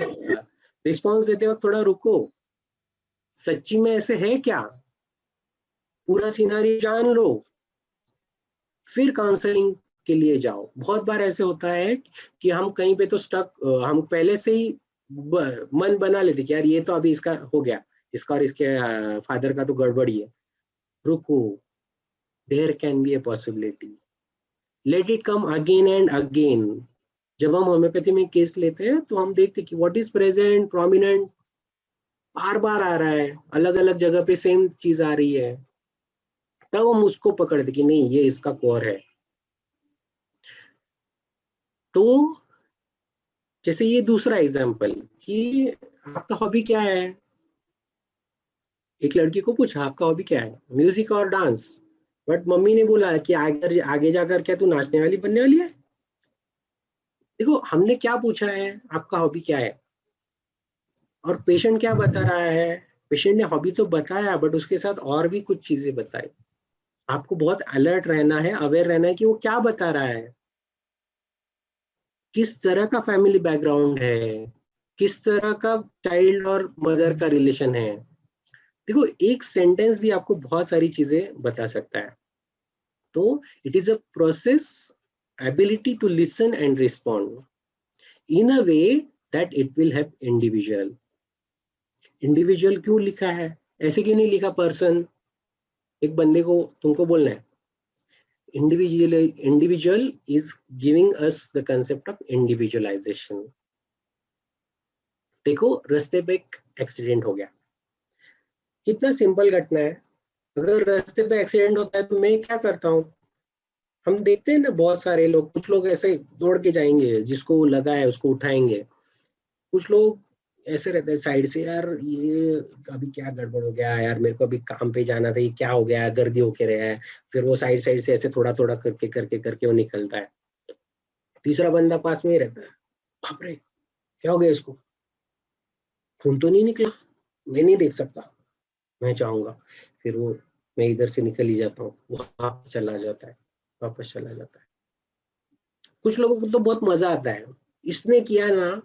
रिस्पॉन्स देते वक्त थोड़ा रुको, सच्ची में ऐसे है क्या, पूरा सिनारी जान लो, फिर काउंसलिंग के लिए जाओ। बहुत बार ऐसे होता है कि हम कहीं पे तो स्टक, हम पहले से ही मन बना लेते कि यार ये तो अभी इसका हो गया, इसका और इसके फादर का तो गड़बड़ी है, रुको, there can be a possibility, let it come again and again. जब हम होम्योपैथी में केस लेते हैं तो हम देखते कि व्हाट इज प्रेजेंट प्रोमिनेंट, बार बार आ रहा है, अलग अलग जगह पे सेम चीज आ रही है, तब हम उसको पकड़ते कि नहीं ये इसका कोर है। तो जैसे ये दूसरा एग्जांपल कि आपका हॉबी क्या है, एक लड़की को पूछा आपका हॉबी क्या है, म्यूजिक और डांस, बट मम्मी ने बोला कि आगे जाकर क्या तू नाचने वाली बनने वाली है। देखो हमने क्या पूछा है, आपका हॉबी क्या है, और पेशेंट क्या बता रहा है, पेशेंट ने हॉबी तो बताया बट उसके साथ और भी कुछ चीजें बताई। आपको बहुत अलर्ट रहना है, अवेयर रहना है कि वो क्या बता रहा है, किस तरह का फैमिली बैकग्राउंड है, किस तरह का चाइल्ड और मदर का रिलेशन है। देखो एक सेंटेंस भी आपको बहुत सारी चीजें बता सकता है। तो it is a process, ability to listen and respond in a way that it will help individual. Individual क्यों लिखा है, ऐसे क्यों नहीं लिखा पर्सन? एक बंदे को तुमको बोलना है individual is giving us the concept of individualization। देखो रास्ते पे एक एक्सीडेंट हो गया, कितना सिंपल घटना है। अगर रास्ते पे एक्सीडेंट होता है तो मैं क्या करता हूँ, हम देखते हैं ना बहुत सारे लोग, कुछ लोग ऐसे दौड़ के जाएंगे, जिसको लगा है उसको उठाएंगे, कुछ लोग ऐसे रहता है साइड से, यार ये अभी क्या गड़बड़ हो गया यार, मेरे को अभी काम पे जाना था, ये क्या हो गया, गर्दी होके रहा है। फिर वो साइड साइड से ऐसे थोड़ा थोड़ा करके करके करके वो निकलता है। तीसरा बंदा पास में ही रहता है, बाप रे क्या हो गया इसको, खून तो नहीं निकला, मैं नहीं देख सकता, मैं चाहूंगा। फिर वो, मैं इधर से निकल ही जाता हूँ, वो वापस चला जाता है, वापस चला जाता है। कुछ लोगों को तो बहुत मजा आता है, इसने किया ना,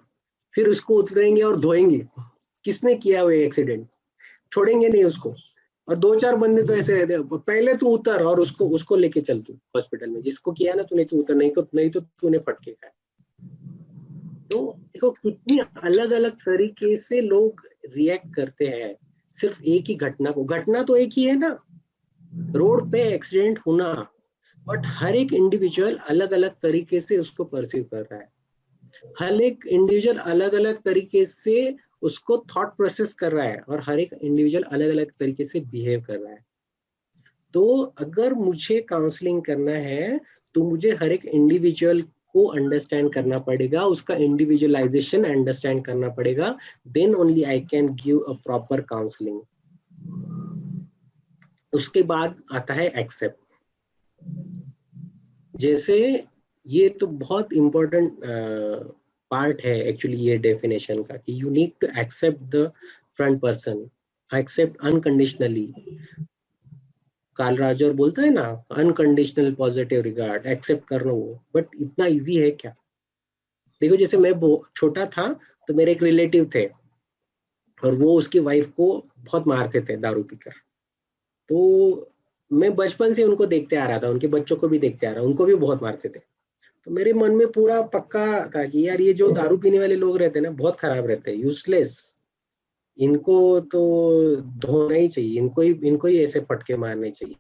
फिर उसको उतरेंगे और धोएंगे, किसने किया वो एक्सीडेंट, छोड़ेंगे नहीं उसको। और दो चार बंदे तो ऐसे रहते हैं, पहले तू उतर और उसको उसको लेके चल तू हॉस्पिटल में, जिसको किया ना तूने, तू उतर, नहीं तो तूने फटके खाए। तो देखो कितनी अलग अलग तरीके से लोग रिएक्ट करते हैं सिर्फ एक ही घटना को। घटना तो एक ही है ना, रोड पे एक्सीडेंट होना, बट हर एक इंडिविजुअल अलग अलग तरीके से उसको परसीव कर रहा है, हर एक इंडिविजुअल अलग अलग तरीके से उसको थॉट प्रोसेस कर रहा है, और हर एक इंडिविजुअल अलग अलग तरीके से बिहेव कर रहा है। तो अगर मुझे काउंसलिंग करना है तो मुझे हर एक इंडिविजुअल को अंडरस्टैंड करना पड़ेगा, उसका इंडिविजुअलाइजेशन अंडरस्टैंड करना पड़ेगा, then only I can give a proper counselling. उसके बाद आता है एक्सेप्ट। जैसे ये तो बहुत इंपॉर्टेंट पार्ट है एक्चुअली ये डेफिनेशन का, कि you need to accept the front person, accept unconditionally. Carl Roger बोलता है ना, अनकंडीशनल पॉजिटिव रिगार्ड, एक्सेप्ट करना वो, बट इतना इजी है क्या? देखो जैसे मैं छोटा था तो मेरे एक रिलेटिव थे, और वो उसकी वाइफ को बहुत मारते थे दारू पीकर। तो मैं बचपन से उनको देखते आ रहा था, उनके बच्चों को भी देखते आ रहा, उनको भी बहुत मारते थे। तो मेरे मन में पूरा पक्का था कि यार ये जो दारू पीने वाले लोग रहते हैं ना, बहुत खराब रहते हैं, यूजलेस, इनको तो धोना ही चाहिए, इनको ही ऐसे पटके मारने चाहिए।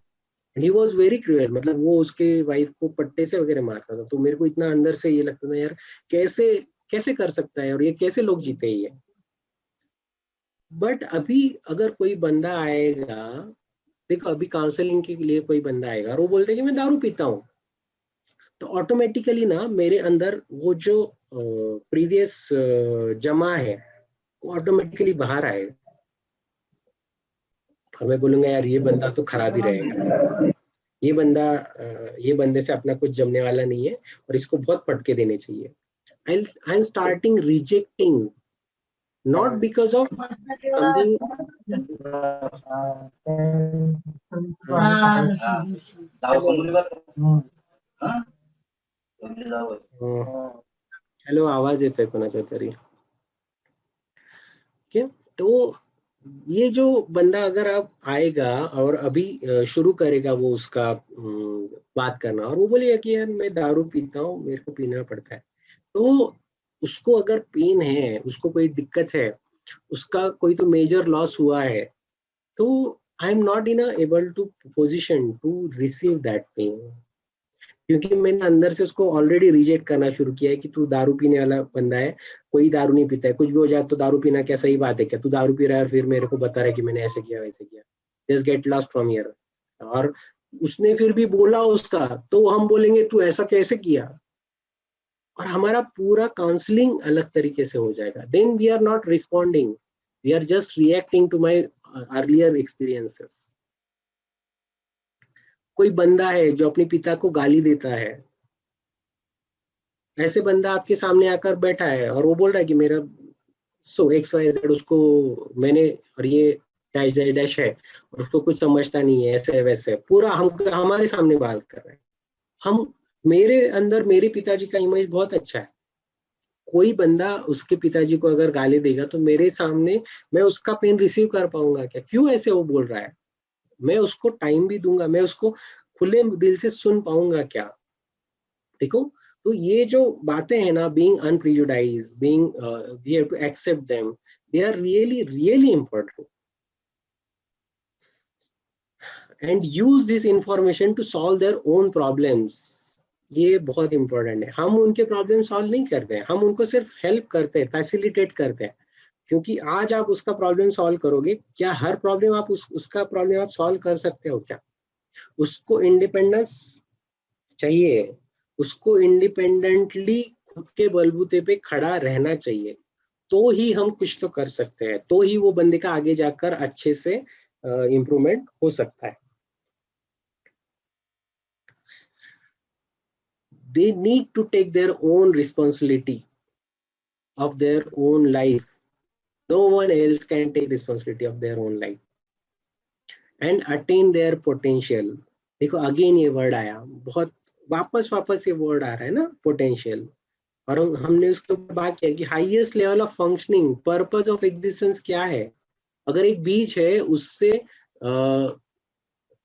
And he was very cruel, मतलब वो उसके वाइफ को पट्टे से वगैरह मारता था। तो मेरे को इतना अंदर से ये लगता था, यार कैसे कैसे कर सकता है, और ये कैसे लोग जीते ही है। बट अभी अगर कोई बंदा आएगा, देखो अभी काउंसलिंग के लिए कोई बंदा आएगा और वो बोलते कि मैं दारू पीता हूँ, तो ऑटोमेटिकली ना मेरे अंदर वो जो प्रीवियस जमा है वो ऑटोमेटिकली बाहर आएगा, और मैं बोलूंगा यार ये बंदा तो खराब ही रहेगा, ये बंदे से अपना कुछ जमने वाला नहीं है, और इसको बहुत फटके देने चाहिए। I am starting rejecting, not because of something. Hello, आवाज येतोय कोणाचा तरी? तो ये जो बंदा अगर आप आएगा और अभी शुरू करेगा वो उसका बात करना, और वो बोलेगा कि यार मैं दारू पीता हूँ, मेरे को पीना पड़ता है, तो उसको अगर पेन है, उसको कोई दिक्कत है, उसका कोई तो मेजर लॉस हुआ है, तो I am not in able to position to receive that pain, क्योंकि मैंने अंदर से उसको ऑलरेडी रिजेक्ट करना शुरू किया है कि तू दारू पीने वाला बंदा है, कोई दारू नहीं पीता है, कुछ भी हो जाए तो दारू पीना क्या सही बात है क्या? तू दारू पी रहा है और फिर मेरे को बता रहा है कि मैंने ऐसे किया वैसे किया, just get lost from here. और उसने फिर भी बोला उसका, तो हम बोलेंगे तू ऐसा कैसे किया, और हमारा पूरा काउंसलिंग अलग तरीके से हो जाएगा। Then we are not responding, we are just reacting to my earlier experiences. कोई बंदा है जो अपने पिता को गाली देता है, ऐसे बंदा आपके सामने आकर बैठा है और वो बोल रहा है कि मेरा XYZ, उसको मैंने, और ये डैश डैश डैश है, और उसको कुछ समझता नहीं है, ऐसे वैसे पूरा हम हमारे सामने बात कर रहे हैं। हम, मेरे अंदर मेरे पिताजी का इमेज बहुत अच्छा है, कोई बंदा उसके पिताजी को अगर गाली देगा तो मेरे सामने मैं उसका पेन रिसीव कर पाऊंगा क्या? क्यों ऐसे वो बोल रहा है? मैं उसको टाइम भी दूंगा, मैं उसको खुले दिल से सुन पाऊंगा क्या? देखो, तो ये जो बातें हैं ना, being unprejudiced, being we have to accept them, they are really really important, and use this information to solve their own problems. ये बहुत इंपॉर्टेंट है। हम उनके प्रॉब्लम सॉल्व नहीं करते हैं, हम उनको सिर्फ हेल्प करते हैं, फैसिलिटेट करते हैं। क्योंकि आज आप उसका प्रॉब्लम सॉल्व करोगे, क्या हर प्रॉब्लम आप उसका प्रॉब्लम आप सॉल्व कर सकते हो क्या? उसको इंडिपेंडेंस चाहिए, उसको इंडिपेंडेंटली खुद के बलबूते पे खड़ा रहना चाहिए। तो ही हम कुछ तो कर सकते हैं, तो ही वो बंदे का आगे जाकर अच्छे से इम्प्रूवमेंट हो सकता है। They need to take their own responsibility of their own life. No one else can take responsibility of their own life and attain their potential. देखो अगेन ये वर्ड आया, बहुत वापस ये वर्ड आ रहा है ना, पोटेंशियल। और हमने उसके ऊपर बात किया कि highest level of functioning, purpose of existence क्या है। अगर एक बीज है, उससे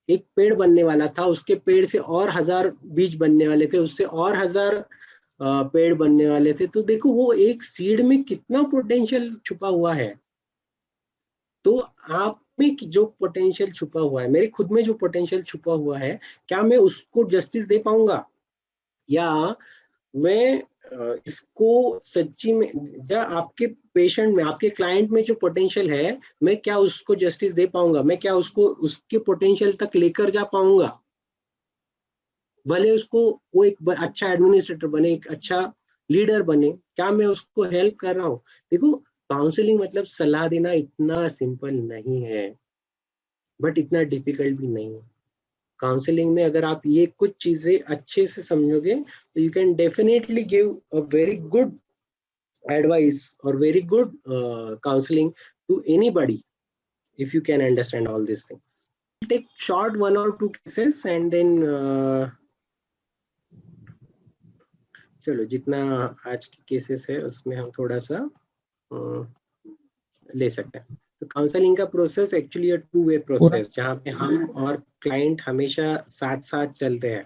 एक पेड़ बनने वाला था, उसके पेड़ से और 1000 बीज बनने वाले थे, उससे और 1000 पेड़ बनने वाले थे। तो देखो वो एक सीड में कितना पोटेंशियल छुपा हुआ है। तो आप में जो पोटेंशियल छुपा हुआ है, मेरे खुद में जो पोटेंशियल छुपा हुआ है, क्या मैं उसको जस्टिस दे पाऊंगा, या मैं इसको सच्ची में, या आपके पेशेंट में, आपके क्लाइंट में जो पोटेंशियल है, मैं क्या उसको जस्टिस दे पाऊंगा, मैं क्या उसको उसके पोटेंशियल तक लेकर जा पाऊंगा। भले उसको वो एक अच्छा एडमिनिस्ट्रेटर बने, एक अच्छा लीडर बने, क्या मैं उसको हेल्प कर रहा हूँ। देखो काउंसलिंग मतलब सलाह देना इतना सिंपल नहीं है, बट इतना डिफिकल्ट भी नहीं है। काउंसलिंग में अगर आप ये कुछ चीजें अच्छे से समझोगे, तो you can definitely give a very good advice or very good counseling to anybody if you can understand all these things. We'll take short 1 or 2 cases and then चलो जितना आज के केसेस है उसमें हम थोड़ा सा ले सकते हैं। तो काउंसलिंग का प्रोसेस एक्चुअली अ 2-वे प्रोसेस, जहाँ पे हम और क्लाइंट हमेशा साथ साथ चलते हैं।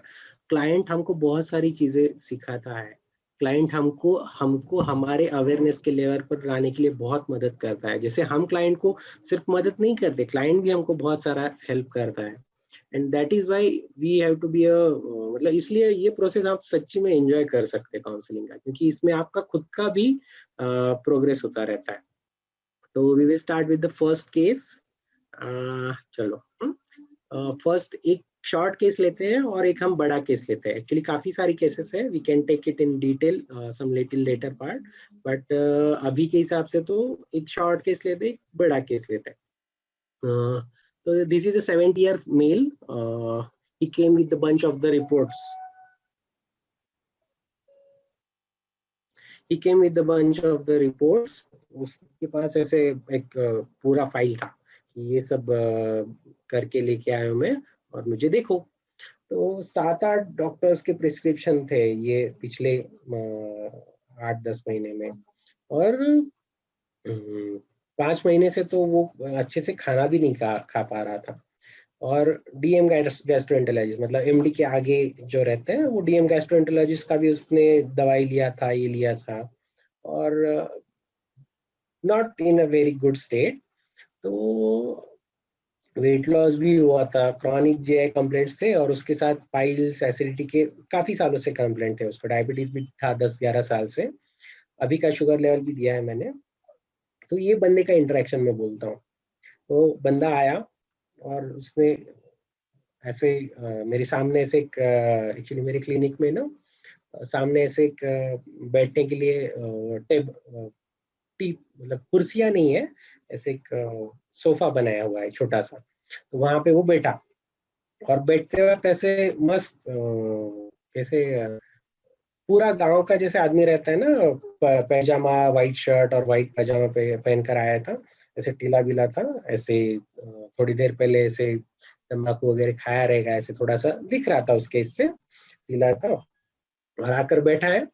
क्लाइंट हमको बहुत सारी चीजें सिखाता है, क्लाइंट हमको हमारे अवेयरनेस के लेवल पर लाने के लिए बहुत मदद करता है। जैसे हम क्लाइंट को सिर्फ मदद नहीं करते, क्लाइंट भी हमको बहुत सारा हेल्प करता है। And that is why we have to be मतलब इसलिए ये प्रोसेस आप सच्ची में एंजॉय कर सकते हैं काउंसलिंग का, क्योंकि इसमें आपका खुद का भी प्रोग्रेस होता रहता है। तो we will start with the first case. चलो फर्स्ट एक शॉर्ट केस लेते हैं और एक हम बड़ा केस लेते हैं। एक्चुअली काफी सारी केसेस है, we can take it in detail some little later part, but अभी के हिसाब से तो एक शॉर्ट केस लेते हैं, एक बड़ा केस लेते हैं। तो this is a 70-year male. He came with a bunch of the reports. He came with a bunch of the reports. उसके पास ऐसे एक पूरा फाइल था कि ये सब करके लेके आया हूँ मैं और मुझे देखो। तो 7-8 डॉक्टर्स के प्रिस्क्रिप्शन थे ये पिछले 8-10 महीने में, और 5 महीने से तो वो अच्छे से खाना भी नहीं खा पा रहा था। और डीएम गैस्ट्रोएंटेरोलॉजिस्ट मतलब एमडी के आगे जो रहते हैं, वो डीएम गैस्ट्रोएंटेरोलॉजिस्ट का भी उसने दवाई लिया था, ये लिया था, और not in a very good state. तो वेट लॉस भी हुआ था, क्रॉनिक जेआई कंप्लेंट्स थे, और उसके साथ पाइल्स, एसिडिटी के काफी सालों से कंप्लेंट थे उसको, डायबिटीज भी था 10-11 साल से, अभी का शुगर लेवल भी दिया है मैंने। तो ये बंदे का इंटरेक्शन में बोलता हूँ। तो बंदा आया और उसने ऐसे मेरे सामने ऐसे एक एक्चुअली मेरे क्लिनिक में ना सामने ऐसे एक बैठने के लिए मतलब कुर्सियां नहीं है, ऐसे एक सोफा बनाया हुआ है छोटा सा। तो वहां पे वो बैठा, और बैठते वक्त ऐसे मस्त ऐसे पूरा गांव का जैसे आदमी रहता है ना, पैजामा, वाइट शर्ट और वाइट पैजामा पहन कर आया था, ऐसे टीला बिला था, ऐसे थोड़ी देर पहले ऐसे तंबाकू वगैरह खाया रहेगा, ऐसे थोड़ा सा दिख रहा था उसके, इससे टीला था, और आकर बैठा है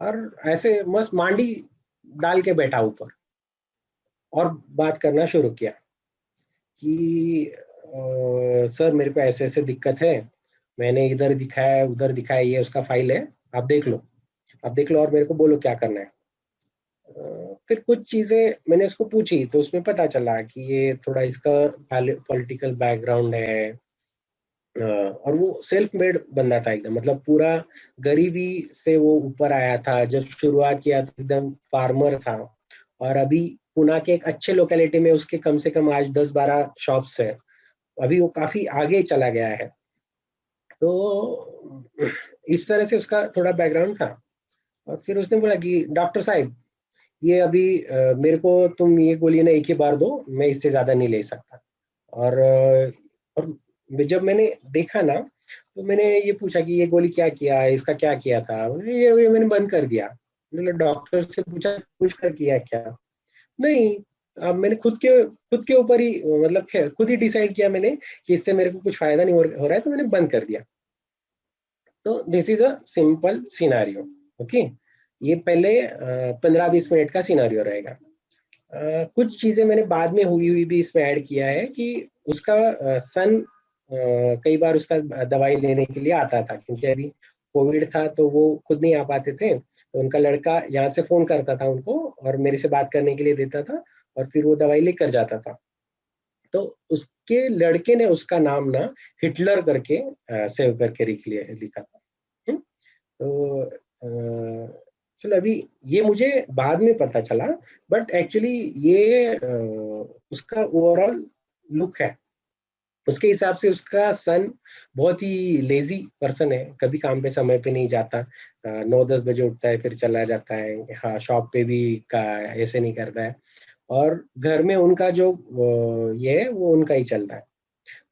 और ऐसे मस्त मांडी डाल के बैठा ऊपर, और बात करना शुरू किया कि सर मेरे को ऐसे ऐसे दिक्कत है, मैंने इधर दिखाया उधर दिखाया, ये उसका फाइल है, आप देख लो और मेरे को बोलो क्या करना है। फिर कुछ चीजें मैंने उसको पूछी तो उसमें पता चला कि ये थोड़ा इसका पॉलिटिकल बैकग्राउंड है, और वो सेल्फ मेड बंदा था एकदम, मतलब पूरा गरीबी से वो ऊपर आया था। जब शुरुआत किया तो एकदम फार्मर था, और अभी पुणे के एक अच्छे लोकेलिटी में उसके कम से कम आज 10-12 शॉप्स है, अभी वो काफी आगे चला गया है। तो इस तरह से उसका थोड़ा बैकग्राउंड था। और फिर उसने बोला कि डॉक्टर साहब ये अभी मेरे को तुम ये गोली ना एक ही बार दो, मैं इससे ज्यादा नहीं ले सकता। और जब मैंने देखा ना, तो मैंने ये पूछा कि ये गोली क्या किया, इसका क्या किया था। ये मैंने बंद कर दिया। मैंने डॉक्टर से पूछा पूछ कर किया क्या, नहीं। अब मैंने खुद के ऊपर ही मतलब खुद ही डिसाइड किया मैंने कि इससे मेरे को कुछ फायदा नहीं हो रहा है, तो मैंने बंद कर दिया। तो this is a simple scenario. Okay, ये पहले 15-20 मिनट का सिनारियो रहेगा। कुछ चीजें मैंने बाद में हुई भी इसमें ऐड किया है कि उसका सन कई बार उसका दवाई लेने के लिए आता था, क्योंकि अभी कोविड था तो वो खुद नहीं आ पाते थे, तो उनका लड़का यहाँ से फोन करता था उनको और मेरे से बात करने के लिए देता था, और फिर वो दवाई लेकर जाता था। तो उसके लड़के ने उसका नाम ना हिटलर करके सेव करके लिखा था। तो चलो, अभी ये मुझे बाद में पता चला, बट एक्चुअली ये उसका ओवरऑल लुक है। उसके हिसाब से उसका सन बहुत ही लेजी पर्सन है, कभी काम पे समय पे नहीं जाता, 9-10 बजे उठता है फिर चला जाता है, हाँ शॉप पे भी का ऐसे नहीं करता है, और घर में उनका जो ये है वो उनका ही चलता है।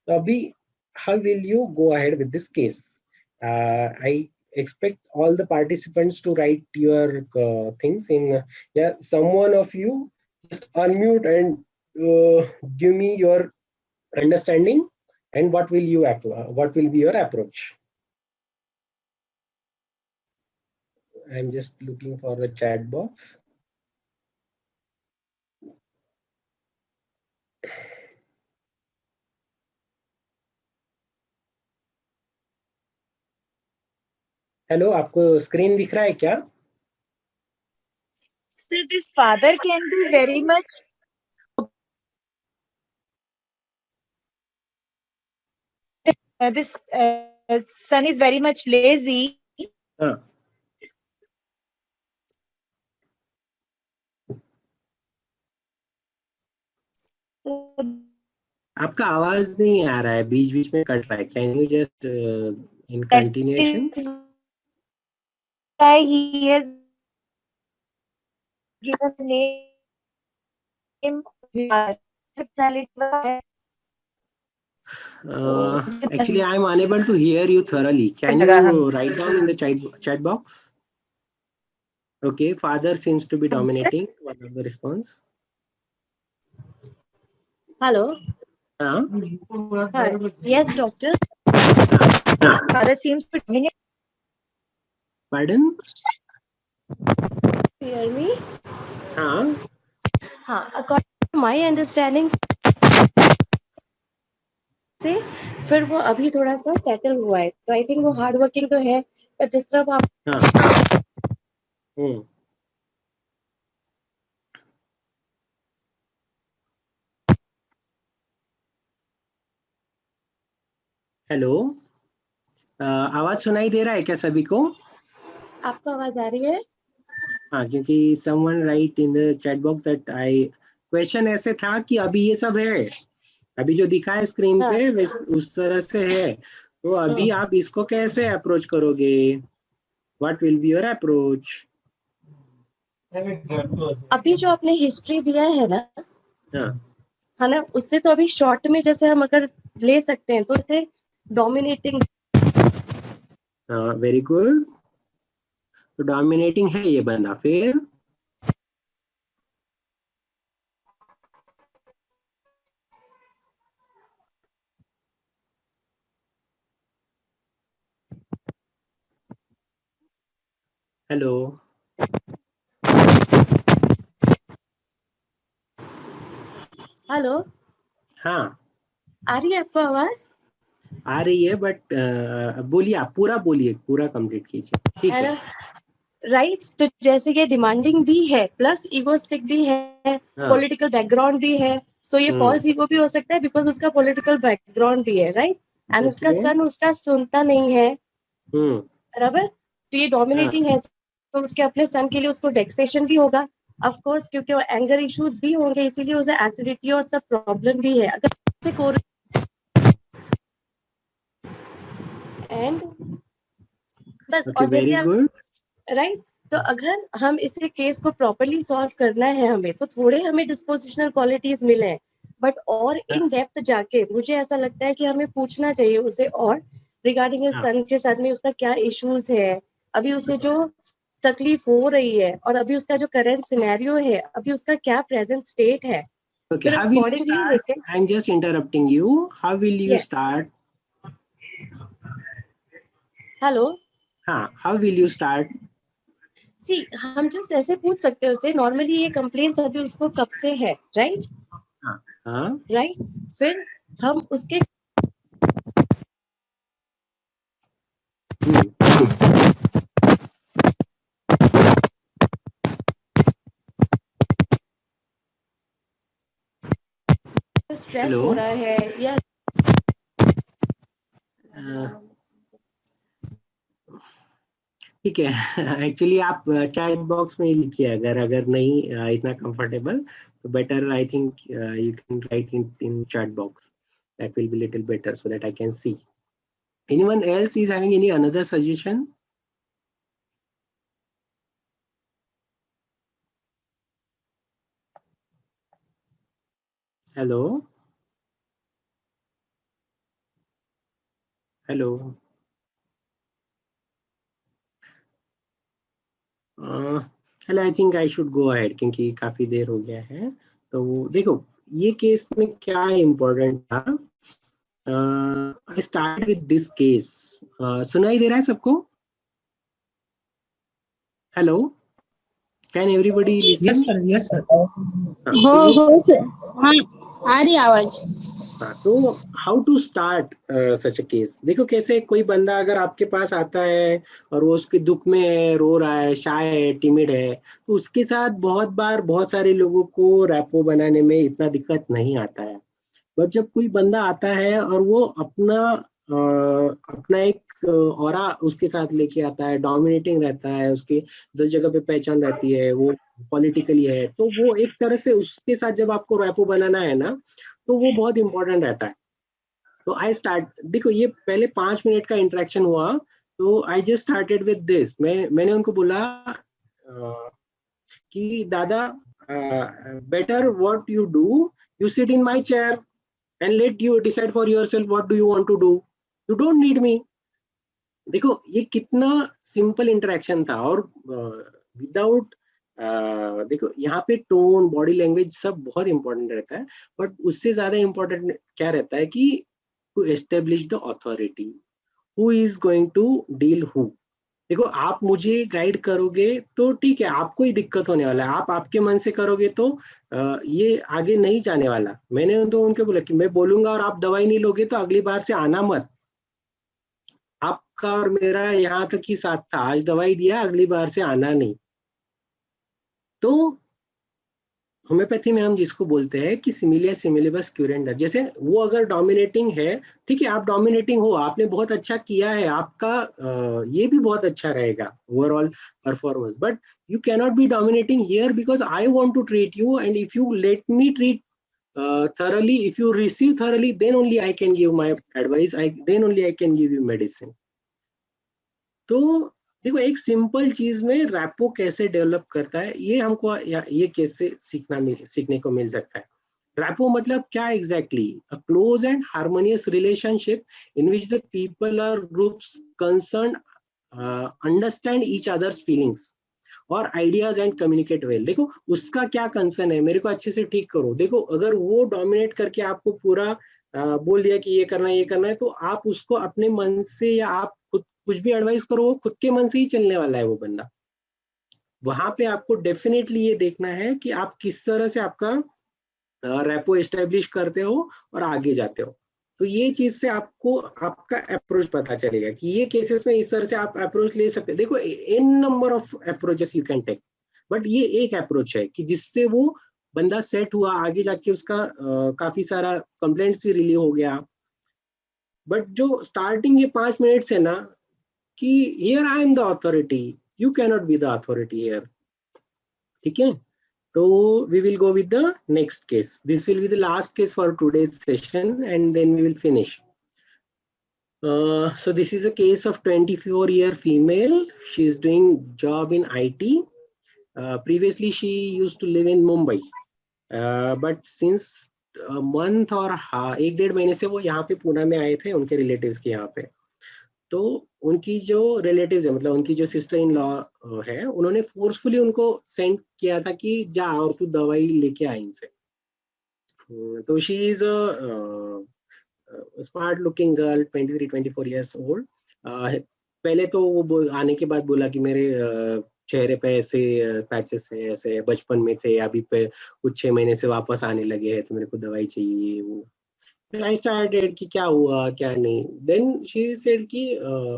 तो अभी how will you go ahead with this case? I expect all the participants to write your things in, yeah, someone of you just unmute and give me your understanding and what will be your approach. I'm just looking for the chat box. Hello, आपको screen दिख रहा है क्या? So this father can be very much. This son is very much lazy. हाँ, आपका आवाज नहीं आ रहा है, बीच बीच में कट रहा है। Can you just in That continuation? is why he has given name. Actually, I am unable to hear you thoroughly. Can you write down in the chat box? Okay, father seems to be dominating one of the response. Hello. हाँ, Yes, doctor. Father seems to dominate. pardon? Hear me? हाँ, हाँ. According to my understanding से फिर वो अभी थोड़ा सा settle हुआ है, तो आई थिंक वो हार्ड वर्किंग तो है, पर जिस तरह आप हाँ, हेलो, आवाज सुनाई दे रहा है क्या सभी को? आपको आवाज आ रही है? हाँ, क्योंकि someone write in the chat box that question ऐसे था कि अभी ये सब है, अभी जो दिखा है स्क्रीन हाँ. पे उस तरह से है, तो अभी आप इसको कैसे अप्रोच करोगे? What will be your approach? अभी जो आपने हिस्ट्री दिया है ना, हाँ, है ना, उससे तो अभी शॉर्ट में जैसे हम अगर ले सकते हैं तो इसे डोमिनेटिंग। Very good. तो डोमिनेटिंग है ये बंदा। फिर हेलो, हेलो, हाँ आ रही है आपको आवाज? आ रही है, बट बोलिए, आप पूरा बोलिए, पूरा कंप्लीट कीजिए, ठीक है है? ना, राइट। तो जैसे ये डिमांडिंग भी है प्लस इगोस्टिक भी है, हाँ, पॉलिटिकल बैकग्राउंड भी है, सो ये फॉल्स ईगो भी हो सकता है बिकॉज उसका पॉलिटिकल बैकग्राउंड भी है, राइट। एंड उसका ओके, सन उसका सुनता नहीं है, हम्म, बराबर। तो ये डोमिनेटिंग है, तो उसके अपने सन के लिए उसको डेक्सेशन भी होगा ऑफ कोर्स, क्योंकि वो एंगर इश्यूज भी होंगे, इसीलिए उसे एसिडिटी और सब प्रॉब्लम भी है अगर उसे एंड बस। ओके, और जैसे वेरी आप, गुड। राइट, तो अगर हम इसे केस को प्रॉपरली सॉल्व करना है हमें, तो थोड़े हमें डिस्पोजिशनल क्वालिटीज मिले हैं, बट और इन डेप्थ जाके मुझे ऐसा लगता है कि हमें पूछना चाहिए उसे और रिगार्डिंग इस सन के साथ में उसका क्या इश्यूज है, अभी उसे जो तकलीफ हो रही है और अभी उसका जो करंट सिनेरियो है, अभी उसका क्या प्रेजेंट स्टेट है, Okay, फिर how will you accordingly start? लेके I'm just interrupting you. How will you Yes. start? Hello हाँ, how will you start? सी, हम जस्ट ऐसे पूछ सकते हैं उसे नॉर्मली ये कंप्लेंट्स अभी उसको कब से है, राइट हाँ, हाँ, राइट, फिर हम उसके स्ट्रेस हेलो, हो रहा है या ठीक है। एक्चुअली आप चैट बॉक्स में ही लिखिए, अगर अगर नहीं इतना कंफर्टेबल, तो better I think you can write in chat box. That will be little better so that I can see. Anyone else is having any another suggestion? Hello, hello. Hello, I think I should go ahead क्योंकि काफी देर हो गया है. तो देखो, ये case में क्या इम्पोर्टेंट था. I start with this case. सुनाई दे रहा है सबको? Hello, can everybody listen? yes sir. हो सर, हाँ आ रही आवाज। हाँ, तो how to start such a case. देखो, कैसे कोई बंदा अगर आपके पास आता है और वो उसके दुख में है, रो रहा है, शाय है, टिमिड है, तो उसके साथ बहुत बार बहुत सारे लोगों को रैपो बनाने में इतना दिक्कत नहीं आता है. बट जब कोई बंदा आता है और वो अपना एक ऑरा उसके साथ लेके आता है, डोमिनेटिंग रहता है, उसके 10 जगह पे पहचान रहती है, वो पॉलिटिकली है, तो वो एक तरह से उसके साथ जब आपको रैपो बनाना है ना, तो वो बहुत इंपॉर्टेंट रहता है. तो आई स्टार्ट, देखो ये पहले 5 मिनट का इंटरेक्शन हुआ, तो I just started with this. मैंने उनको बोला कि दादा, better what you do, you sit in my chair and let you decide for yourself what do you want to do. You don't need me. देखो ये कितना सिंपल इंटरेक्शन था. और विदाउट देखो, यहाँ पे टोन, बॉडी लैंग्वेज सब बहुत इंपॉर्टेंट रहता है, बट उससे ज्यादा इंपॉर्टेंट क्या रहता है कि to establish the authority, who is going to deal who. देखो, आप मुझे गाइड करोगे तो ठीक है, आपको ही दिक्कत होने वाला है. आप आपके मन से करोगे तो ये आगे नहीं जाने वाला. मैंने तो उनके बोला कि मैं बोलूंगा और आप दवाई नहीं लोगे तो अगली बार से आना मत. आपका और मेरा यहाँ तक ही साथ था, आज दवाई दिया, अगली बार से आना नहीं. तो होम्योपैथी में हम जिसको बोलते हैं कि सिमिलिया सिमिलिबस क्यूरेंडर, जैसे वो अगर डोमिनेटिंग है, ठीक है, आप डोमिनेटिंग हो, आपने बहुत अच्छा किया है, आपका ये भी बहुत अच्छा रहेगा overall performance, but you cannot be dominating here because I want to treat you, and if you let me treat thoroughly, if you receive thoroughly, then only I can give my advice, then only I can give you medicine. तो देखो, एक simple चीज में rapport कैसे develop करता है, ये हमको ये कैसे सीखने को मिल सकता है. रैपो मतलब क्या exactly? A close and harmonious relationship in which the people और groups concern understand each others feelings और आइडियाज एंड कम्युनिकेट वेल. देखो, उसका क्या कंसर्न है, मेरे को अच्छे से ठीक करो. देखो, अगर वो डोमिनेट करके आपको पूरा बोल दिया कि ये करना है, तो आप उसको अपने मन से, या आप खुद कुछ भी एडवाइस करो, वो खुद के मन से ही चलने वाला है वो बंदा. वहां पे आपको डेफिनेटली ये देखना है कि आप किस तरह से आपका रैपो एस्टेब्लिश करते हो और आगे जाते हो. तो ये चीज से आपको आपका अप्रोच पता चलेगा कि ये केसेस में इस तरह से आप अप्रोच ले सकते हैं. देखो, an number of approaches you can take, but ये एक अप्रोच है कि जिससे वो बंदा सेट हुआ, आगे जाके उसका काफी सारा कंप्लेंट्स भी रिलीव हो गया. बट जो स्टार्टिंग ये 5 मिनट से ना, कि here I am the authority, you cannot be the authority here. ठीक है, so we will go with the next case. This will be the last case for today's session and then we will finish. So this is a case of 24-year female. She is doing job in IT. Previously, she used to live in Mumbai. But since a month और एक डेढ़ महीने से वो यहाँ पे पुणे में आए थे उनके रिलेटिव्स के यहाँ पे. तो उनकी जो रिलेटिव्स है, मतलब उनकी जो सिस्टर इन लॉ है, उन्होंने फोर्सफुली उनको सेंड किया था कि जा और तू दवाई लेके आ इनसे. तो she is smart looking girl, 23-24 years old. पहले तो वो आने के बाद बोला कि मेरे चेहरे पे ऐसे पैचेस हैं, ऐसे बचपन में थे, अभी पे कुछ 6 महीने से वापस आने लगे हैं, तो मेरे को दवाई चाहिए वो. I started कि क्या हुआ क्या नहीं. Then she said कि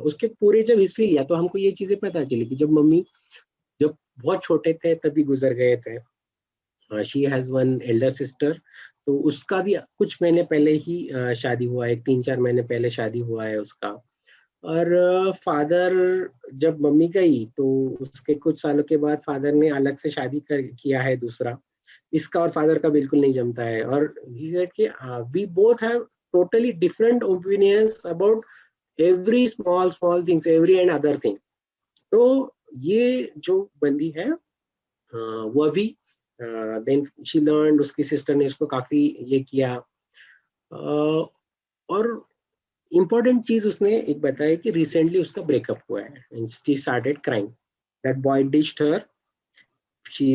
उसके पूरे जब हिस्ट्री लिया तो हमको ये चीजें पता चली कि जब मम्मी जब बहुत छोटे थे तभी गुजर गए थे. She has one Elder sister, तो उसका भी कुछ महीने पहले ही शादी हुआ है, 3-4 महीने पहले शादी हुआ है उसका. और फादर जब मम्मी गई तो उसके कुछ सालों के बाद फादर ने अलग से शादी किया है दूसरा. इसका और फादर का बिल्कुल नहीं जमता है. और he said कि we both have totally different opinions about every small things, every and other thing. तो ये जो बंदी है वो भी देन शी लर्न, उसकी सिस्टर ने उसको काफी ये किया. और इम्पोर्टेंट चीज उसने एक बताया कि रिसेंटली उसका ब्रेकअप हुआ है and she started crying. That boy ditched her. she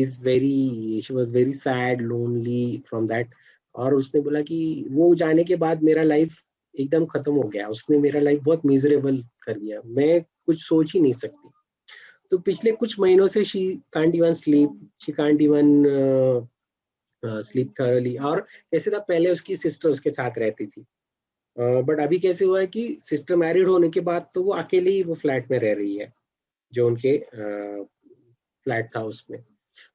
was very sad, lonely from that. और उसने बोला कि वो जाने के बाद मेरा लाइफ एकदम खत्म हो गया, उसने मेरा लाइफ बहुत मिजरेबल कर दिया, मैं कुछ सोच ही नहीं सकती. तो पिछले कुछ महीनों से she can't even sleep, she can't even sleep thoroughly. और कैसे था, पहले उसकी सिस्टर उसके साथ रहती थी, बट अभी कैसे हुआ है कि सिस्टर मैरिड होने के बाद तो वो अकेले ही वो फ्लैट में रह रही है, जो उनके फ्लैट था उसमें.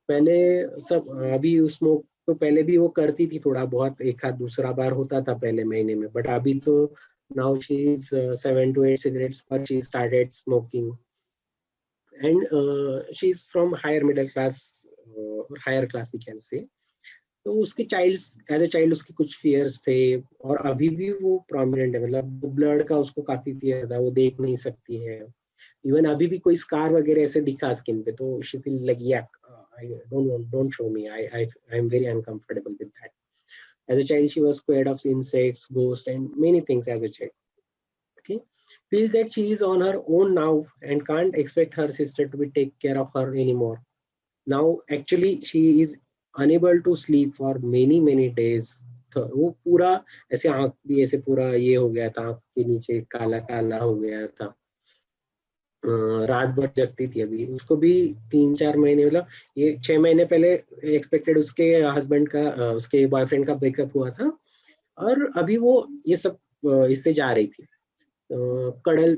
पहले सब अभी उसमें तो पहले भी वो करती थी थोड़ा बहुत, एक हाथ दूसरा बार होता था पहले महीने में, बट अभी तो now she is 7 to 8 cigarettes पर she started smoking. And she is from higher middle class और higher class we can say. तो उसके चाइल्ड एज ए चाइल्ड उसके कुछ फियर्स थे और अभी भी वो प्रोमिनेंट है, मतलब ब्लड का उसको काफी फियर था, वो देख नहीं सकती है. इवन अभी भी कोई स्कार वगैरह ऐसे दिखा स्किन पे तो शी फील लाइक या I don't show me. I'm very uncomfortable with that. As a child, she was scared of insects, ghosts, and many things as a child. Okay, feels that she is on her own now and can't expect her sister to be take care of her anymore. Now, actually, she is unable to sleep for many days. तो वो पूरा ऐसे आँख भी ऐसे पूरा ये हो गया था, आँख के नीचे काला काला हो गया था. रात भर जगती थी. अभी उसको भी 3-4 महीने, मतलब ये 6 महीने पहले एक्सपेक्टेड उसके हस्बैंड का उसके बॉयफ्रेंड का ब्रेकअप हुआ था और अभी वो ये सब इससे जा रही थी. कड़ल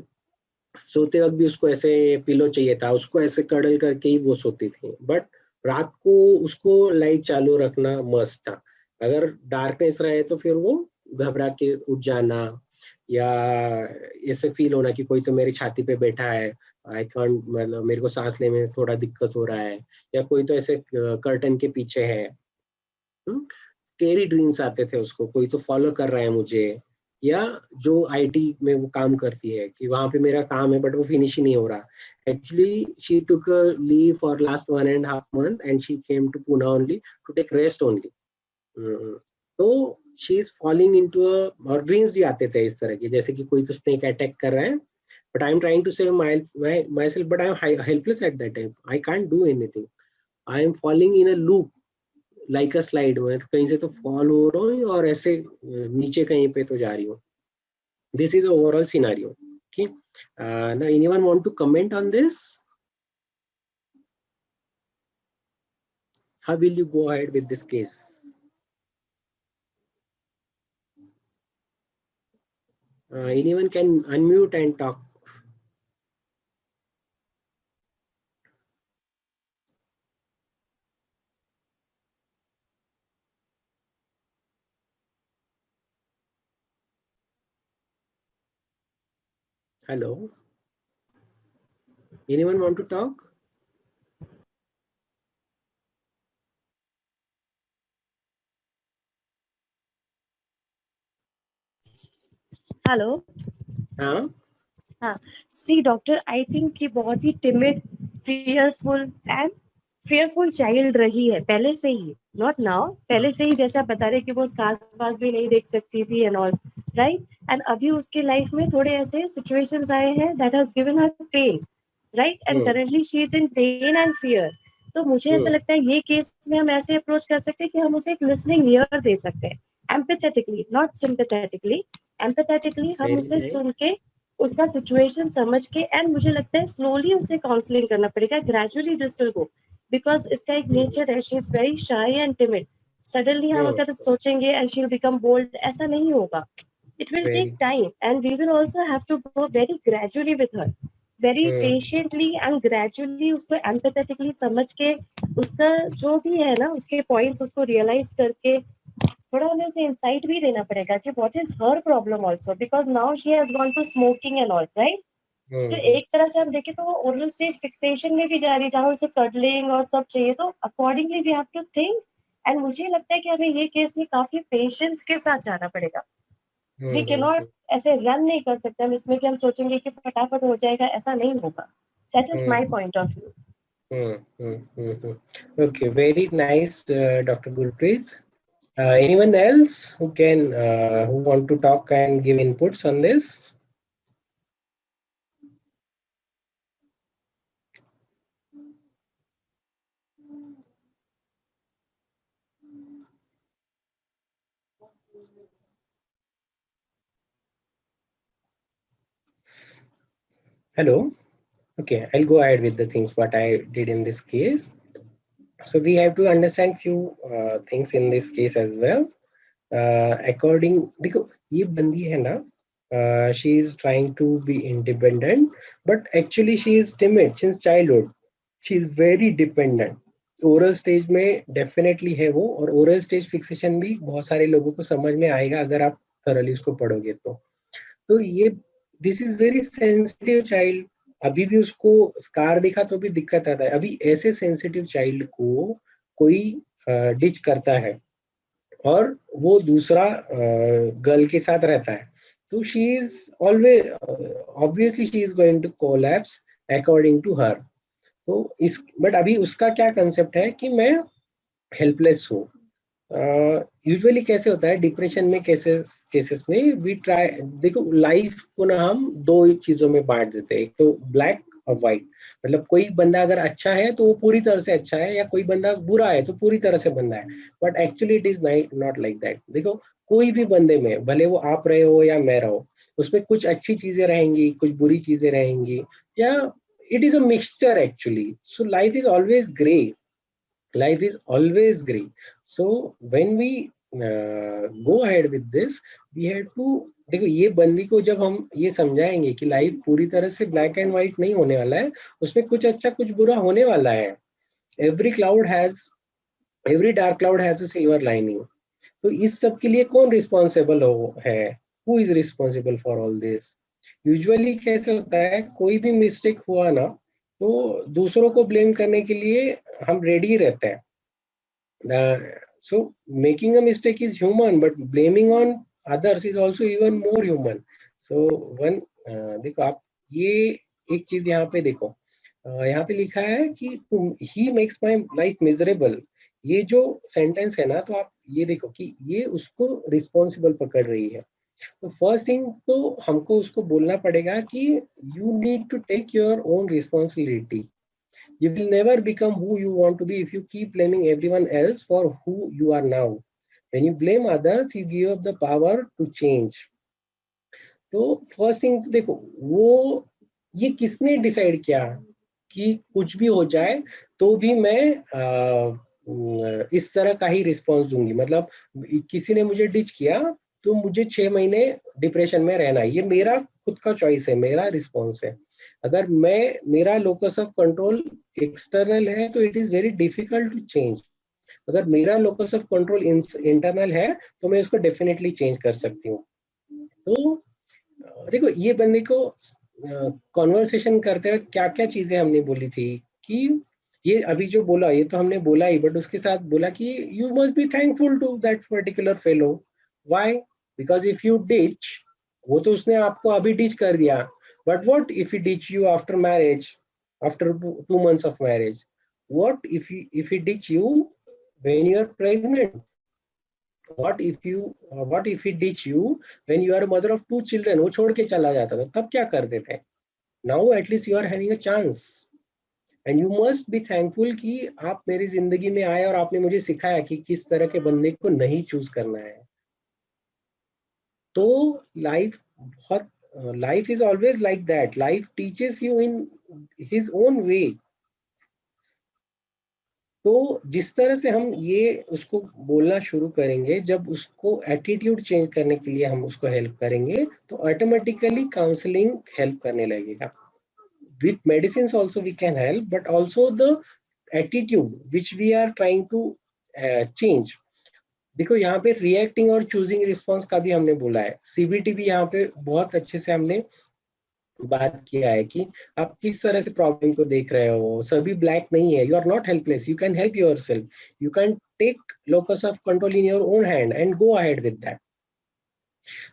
सोते वक्त भी उसको ऐसे पिलो चाहिए था, उसको ऐसे कड़ल करके ही वो सोती थी. बट रात को उसको लाइट चालू रखना मस्त था. अगर डार्कनेस रहे तो फिर वो घबरा के उठ जाना या ऐसे फील होना कि कोई तो मेरी छाती पे बैठा है, आई कांट, मतलब मेरे को सांस लेने में थोड़ा दिक्कत हो रहा है, या कोई तो ऐसे कर्टन के पीछे है. स्केरी ड्रीम्स आते थे उसको, कोई तो फॉलो कर रहा है मुझे, या जो आईटी में वो काम करती है कि वहां पे मेरा काम है बट वो फिनिश ही नहीं हो रहा. Actually she took leave for last 1.5 month and she came to Pune only to take rest only. तो शी इज फॉलिंग इनटू और ड्रीम्स भी आते थे इस तरह के, जैसे कि कोई तो स्नेक अटैक कर रहा है, but I am trying to save myself, but I am helpless at that time, I can't do anything. I am falling in a loop like a slide में, कहीं से तो फॉल हो रहा हूँ और ऐसे नीचे कहीं पे तो जा रही हूँ. This is overall scenario. Okay, now anyone want to comment on this? How will you go ahead with this case? Anyone can unmute and talk. Hello, anyone want to talk? Hello. हाँ सी doctor, I think कि बहुत ही timid, fearful child रही है पहले से ही, not now, पहले से ही, जैसे आप बता रहे कि वो घास वास भी नहीं देख सकती थी एंड ऑल, राइट, एंड अभी उसके लाइफ में थोड़े ऐसे सिचुएशंस आए हैं that has given her pain, right, and currently she is in pain and fear. तो मुझे ऐसा लगता है ये केस में हम ऐसे अप्रोच कर सकते हैं कि हम उसे एक लिसनिंग ईयर दे सकते हैं, एम्पैथेटिकली, नॉट सिंपैथेटिकली, एम्पैथेटिकली हम वेरी उसे नाइस। सुन के उसका सिचुएशन समझ के, एंड मुझे लगता है स्लोली उसे काउंसलिंग करना पड़ेगा, gradually this will go, because इसका एक नेचर है, she is very shy and timid, suddenly हम अगर सोचेंगे and she will become bold, ऐसा नहीं होगा, it will take very time and we will also have to go very gradually with her, very patiently and gradually उसको empathetically समझ के, उसका जो भी है ना उसके points उसको realize करके, थोड़ा हमें उसे insight भी देना पड़ेगा कि what is her problem also, because now she has gone to smoking and all, right? तो एक तरह से हम देखें तो वो ओरल स्टेज फिक्सेशन में भी जा रही है, जहाँ उसे कडलिंग और सब चाहिए, तो accordingly we have to think, and मुझे लगता है कि हमें ये केस में काफी पेशेंस के साथ जाना पड़ेगा, वी कैन नॉट ऐसे रन नहीं कर सकते हम इसमें कि हम सोचेंगे कि फटाफट हो जाएगा, ऐसा नहीं होगा, that is my point of view. Okay, very nice, Dr. Gurpreet. Anyone else who can who want to talk and give inputs on this? Hello. Okay, I'll go ahead with the things what I did in this case. So we have to understand few things in this case as well. According, देखो ये बंदी है ना, she is trying to be independent, but actually she is timid since childhood. She is very dependent. Oral stage में definitely है वो, और oral stage fixation भी बहुत सारे लोगों को समझ में आएगा अगर आप थरली उसको पढ़ोगे तो ये this is very sensitive child. अभी भी उसको स्कार दिखा तो भी दिक्कत आता है। अभी ऐसे सेंसिटिव चाइल्ड को कोई डिच करता है और वो दूसरा गर्ल के साथ रहता है, तो she is always obviously she is going to collapse according to her. तो इस बट अभी उसका क्या कंसेप्ट है कि मैं हेल्पलेस हूँ। यूजुअली कैसे होता है डिप्रेशन में, केसेस में वी ट्राई, देखो लाइफ को ना हम दो चीजों में बांट देते हैं, एक तो ब्लैक और व्हाइट। मतलब कोई बंदा अगर अच्छा है तो वो पूरी तरह से अच्छा है, या कोई बंदा बुरा है तो पूरी तरह से बंदा है, but actually it is not like that. देखो कोई भी बंदे में, भले वो आप रहे हो या मैं रहो, उसमें कुछ अच्छी चीजें रहेंगी, कुछ बुरी चीजें रहेंगी, या it is a mixture actually. So life is always gray. Life is always gray. So when we go ahead with this, we have to, देखो ये बंदी को जब हम ये समझाएंगे कि लाइफ पूरी तरह से ब्लैक एंड व्हाइट नहीं होने वाला है, उसमें कुछ अच्छा कुछ बुरा होने वाला है। every dark cloud has a silver lining. तो इस सब के लिए कौन रिस्पॉन्सिबल है? Who is responsible for all this? Usually कैसे होता है, कोई भी मिस्टेक हुआ ना तो दूसरों को ब्लेम करने के लिए हम रेडी रहते हैं। So making a mistake is human, but blaming on others is also even more human. So one, देखो आप ये एक चीज यहाँ पे देखो, यहाँ पे लिखा है कि he makes my life miserable. ये जो सेंटेंस है ना, तो आप ये देखो कि ये उसको रिस्पॉन्सिबल पकड़ रही है। तो फर्स्ट थिंग तो हमको उसको बोलना पड़ेगा कि you need to take your own responsibility. You will never become who you want to be if you keep blaming everyone else for who you are now. When you blame others, you give up the power to change. तो first thing देखो, वो ये किसने decide किया कि कुछ भी हो जाए तो भी मैं इस तरह का ही रिस्पॉन्स दूंगी? मतलब किसी ने मुझे डिच किया तो मुझे 6 महीने डिप्रेशन में रहना है, ये मेरा खुद का चॉइस है, मेरा रिस्पॉन्स है। अगर मेरा लोकस ऑफ कंट्रोल एक्सटर्नल है तो it is very difficult to change. अगर मेरा लोकस ऑफ कंट्रोल इंटरनल है तो मैं इसको डेफिनेटली चेंज कर सकती हूँ। तो देखो ये बंदे को कॉन्वर्सेशन करते हुए क्या क्या चीजें हमने बोली थी कि ये अभी जो बोला ये तो हमने बोला ही, बट उसके साथ बोला कि you must be thankful to that particular fellow. Why? Because if you ditch वो तो उसने आपको अभी टीच कर दिया, but what if he teach you after marriage, after 2 months of marriage? What if he teach you when you are pregnant? What if he teach you when you are a mother of 2 children? वो छोड़ के चला जाता था, तब क्या करते थे? Now at least you are having a chance, and you must be thankful कि आप मेरी जिंदगी में आए और आपने मुझे सिखाया कि किस तरह के बंदे को नहीं चूज करना है। तो life is always like that, life teaches you in his own way. तो जिस तरह से हम ये उसको बोलना शुरू करेंगे, जब उसको एटीट्यूड चेंज करने के लिए हम उसको हेल्प करेंगे, तो ऑटोमेटिकली काउंसलिंग हेल्प करने लगेगा। With medicines also we can help, but also the attitude which we are trying to change. देखो यहाँ पे रिएक्टिंग और चूजिंग रिस्पॉन्स का भी हमने बोला है, सीबीटी भी यहाँ पे बहुत अच्छे से हमने बात किया है कि आप किस तरह से प्रॉब्लम को देख रहे हो। सभी ब्लैक नहीं है, you are not helpless, you can help yourself, you can take locus of control in your own hand and go ahead with that.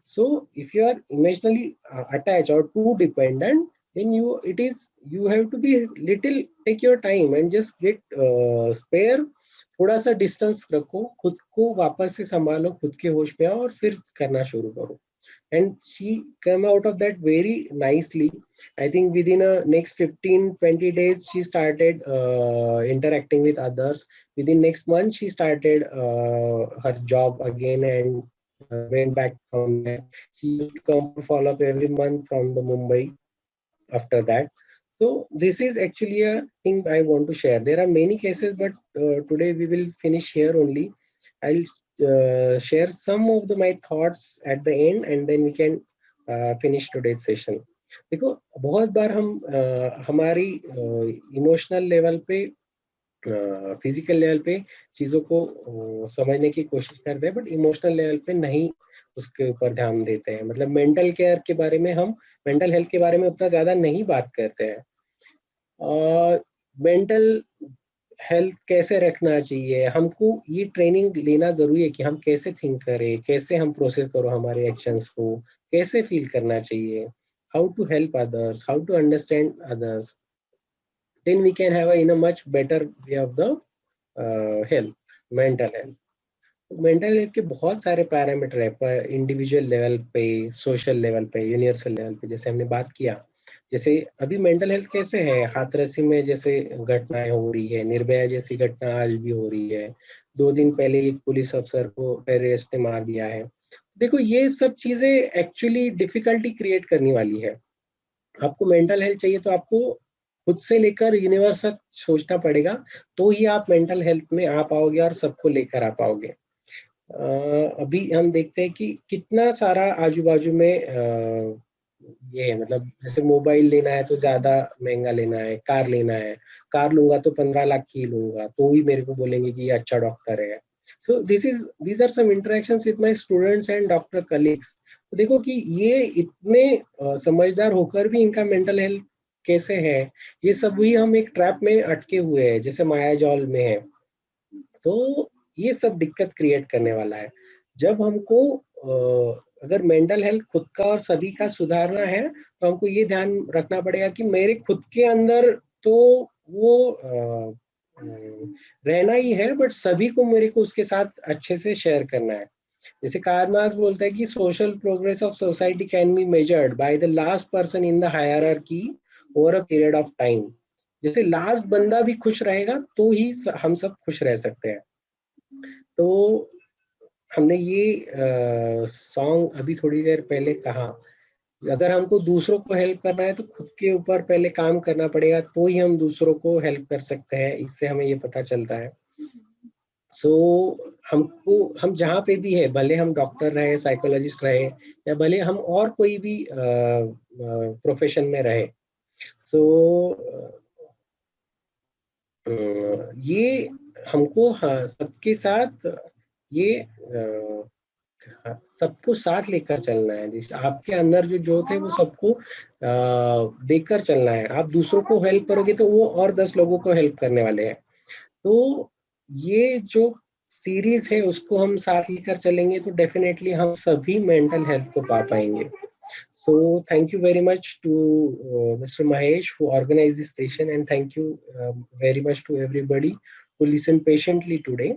So if you are emotionally attached or too dependent, then you have to be little, take your time and just get spare, थोड़ा सा distance रखो, खुद को वापस से संभालो, खुद के होश में आओ और फिर करना शुरू करो। And she came out of that very nicely. I think within a next 15-20 days she started interacting with others. Within next month she started her job again and went back from there. She used to come for follow up every month from the Mumbai after that. So this is actually a thing I want to share. There are many cases, but today we will finish here only. I'll share some of my thoughts at the end, and then we can finish today's session. देखो बहुत बार हम हमारी emotional level पे, physical level पे चीजों को समझने की कोशिश करते हैं, बट इमोशनल लेवल पे नहीं उसके ऊपर ध्यान देते हैं। मतलब मेंटल केयर के बारे में, हम मेंटल हेल्थ के बारे में उतना ज्यादा नहीं बात करते हैं। मेंटल हेल्थ कैसे रखना चाहिए, हमको ये ट्रेनिंग लेना जरूरी है कि हम कैसे थिंक करें, कैसे हम प्रोसेस करो हमारे एक्शंस को, कैसे फील करना चाहिए, how to help others, how to understand others, then we can have in a much better way of the health, mental health. Mental health के बहुत सारे पैरामीटर है, पर इंडिविजुअल लेवल पे, सोशल लेवल पे, यूनिवर्सल लेवल पे, जैसे हमने बात किया। जैसे अभी मेंटल हेल्थ कैसे है, हाथरसी में जैसे घटनाएं हो रही है, निर्भया जैसी घटना आज भी हो रही है, 2 दिन पहले एक पुलिस अफसर को टेररिस्ट ने मार दिया है। देखो ये सब चीजें एक्चुअली डिफिकल्टी क्रिएट करने वाली है। आपको मेंटल हेल्थ चाहिए तो आपको खुद से लेकर यूनिवर्स तक सोचना पड़ेगा, तो ही आप मेंटल हेल्थ में आ पाओगे और सबको लेकर आ पाओगे। अभी हम देखते हैं कि कितना सारा आजू बाजू में ये है, मतलब जैसे मोबाइल लेना है तो ज्यादा महंगा लेना है, कार लेना है, कार लूंगा तो 15 लाख की लूंगा, तो भी मेरे को बोलेंगे कि ये अच्छा डॉक्टर है। सो these are some interactions with my students and doctor colleagues. तो देखो कि ये इतने समझदार होकर भी इनका मेंटल हेल्थ कैसे है, ये सब भी हम एक ट्रैप में अटके हुए हैं, जैसे माया जाल में है। तो ये सब दिक्कत क्रिएट करने वाला है। जब हमको अगर मेंटल हेल्थ खुद का और सभी का सुधारना है, तो हमको ये ध्यान रखना पड़ेगा कि मेरे खुद के अंदर तो वो रहना ही है, बट सभी को मेरे को उसके साथ अच्छे से शेयर करना है। जैसे कार्ल मार्क्स बोलता है कि social progress of society can be measured by the last person in the hierarchy over a period of time. जैसे लास्ट बंदा भी खुश रहेगा तो ही हम सब खुश रह सकते हैं। तो हमने ये सॉन्ग अभी थोड़ी देर पहले कहा, अगर हमको दूसरों को हेल्प करना है तो खुद के ऊपर पहले काम करना पड़ेगा, तो ही हम दूसरों को हेल्प कर सकते हैं। इससे हमें ये पता चलता है। सो हम जहाँ पे भी है, भले हम डॉक्टर रहे, साइकोलॉजिस्ट रहे, या भले हम और कोई भी प्रोफेशन में रहे, सो ये हमको सबके साथ ये सबको साथ लेकर चलना है। आपके अंदर जो जोत है वो सबको देकर चलना है। आप दूसरों को हेल्प करोगे तो वो और 10 लोगों को हेल्प करने वाले हैं। तो ये जो सीरीज है उसको हम साथ लेकर चलेंगे तो डेफिनेटली हम सभी मेंटल हेल्थ को पा पाएंगे। So thank you very much to Mr. Mahesh who organized this session, and thank you very much to everybody who listened patiently today.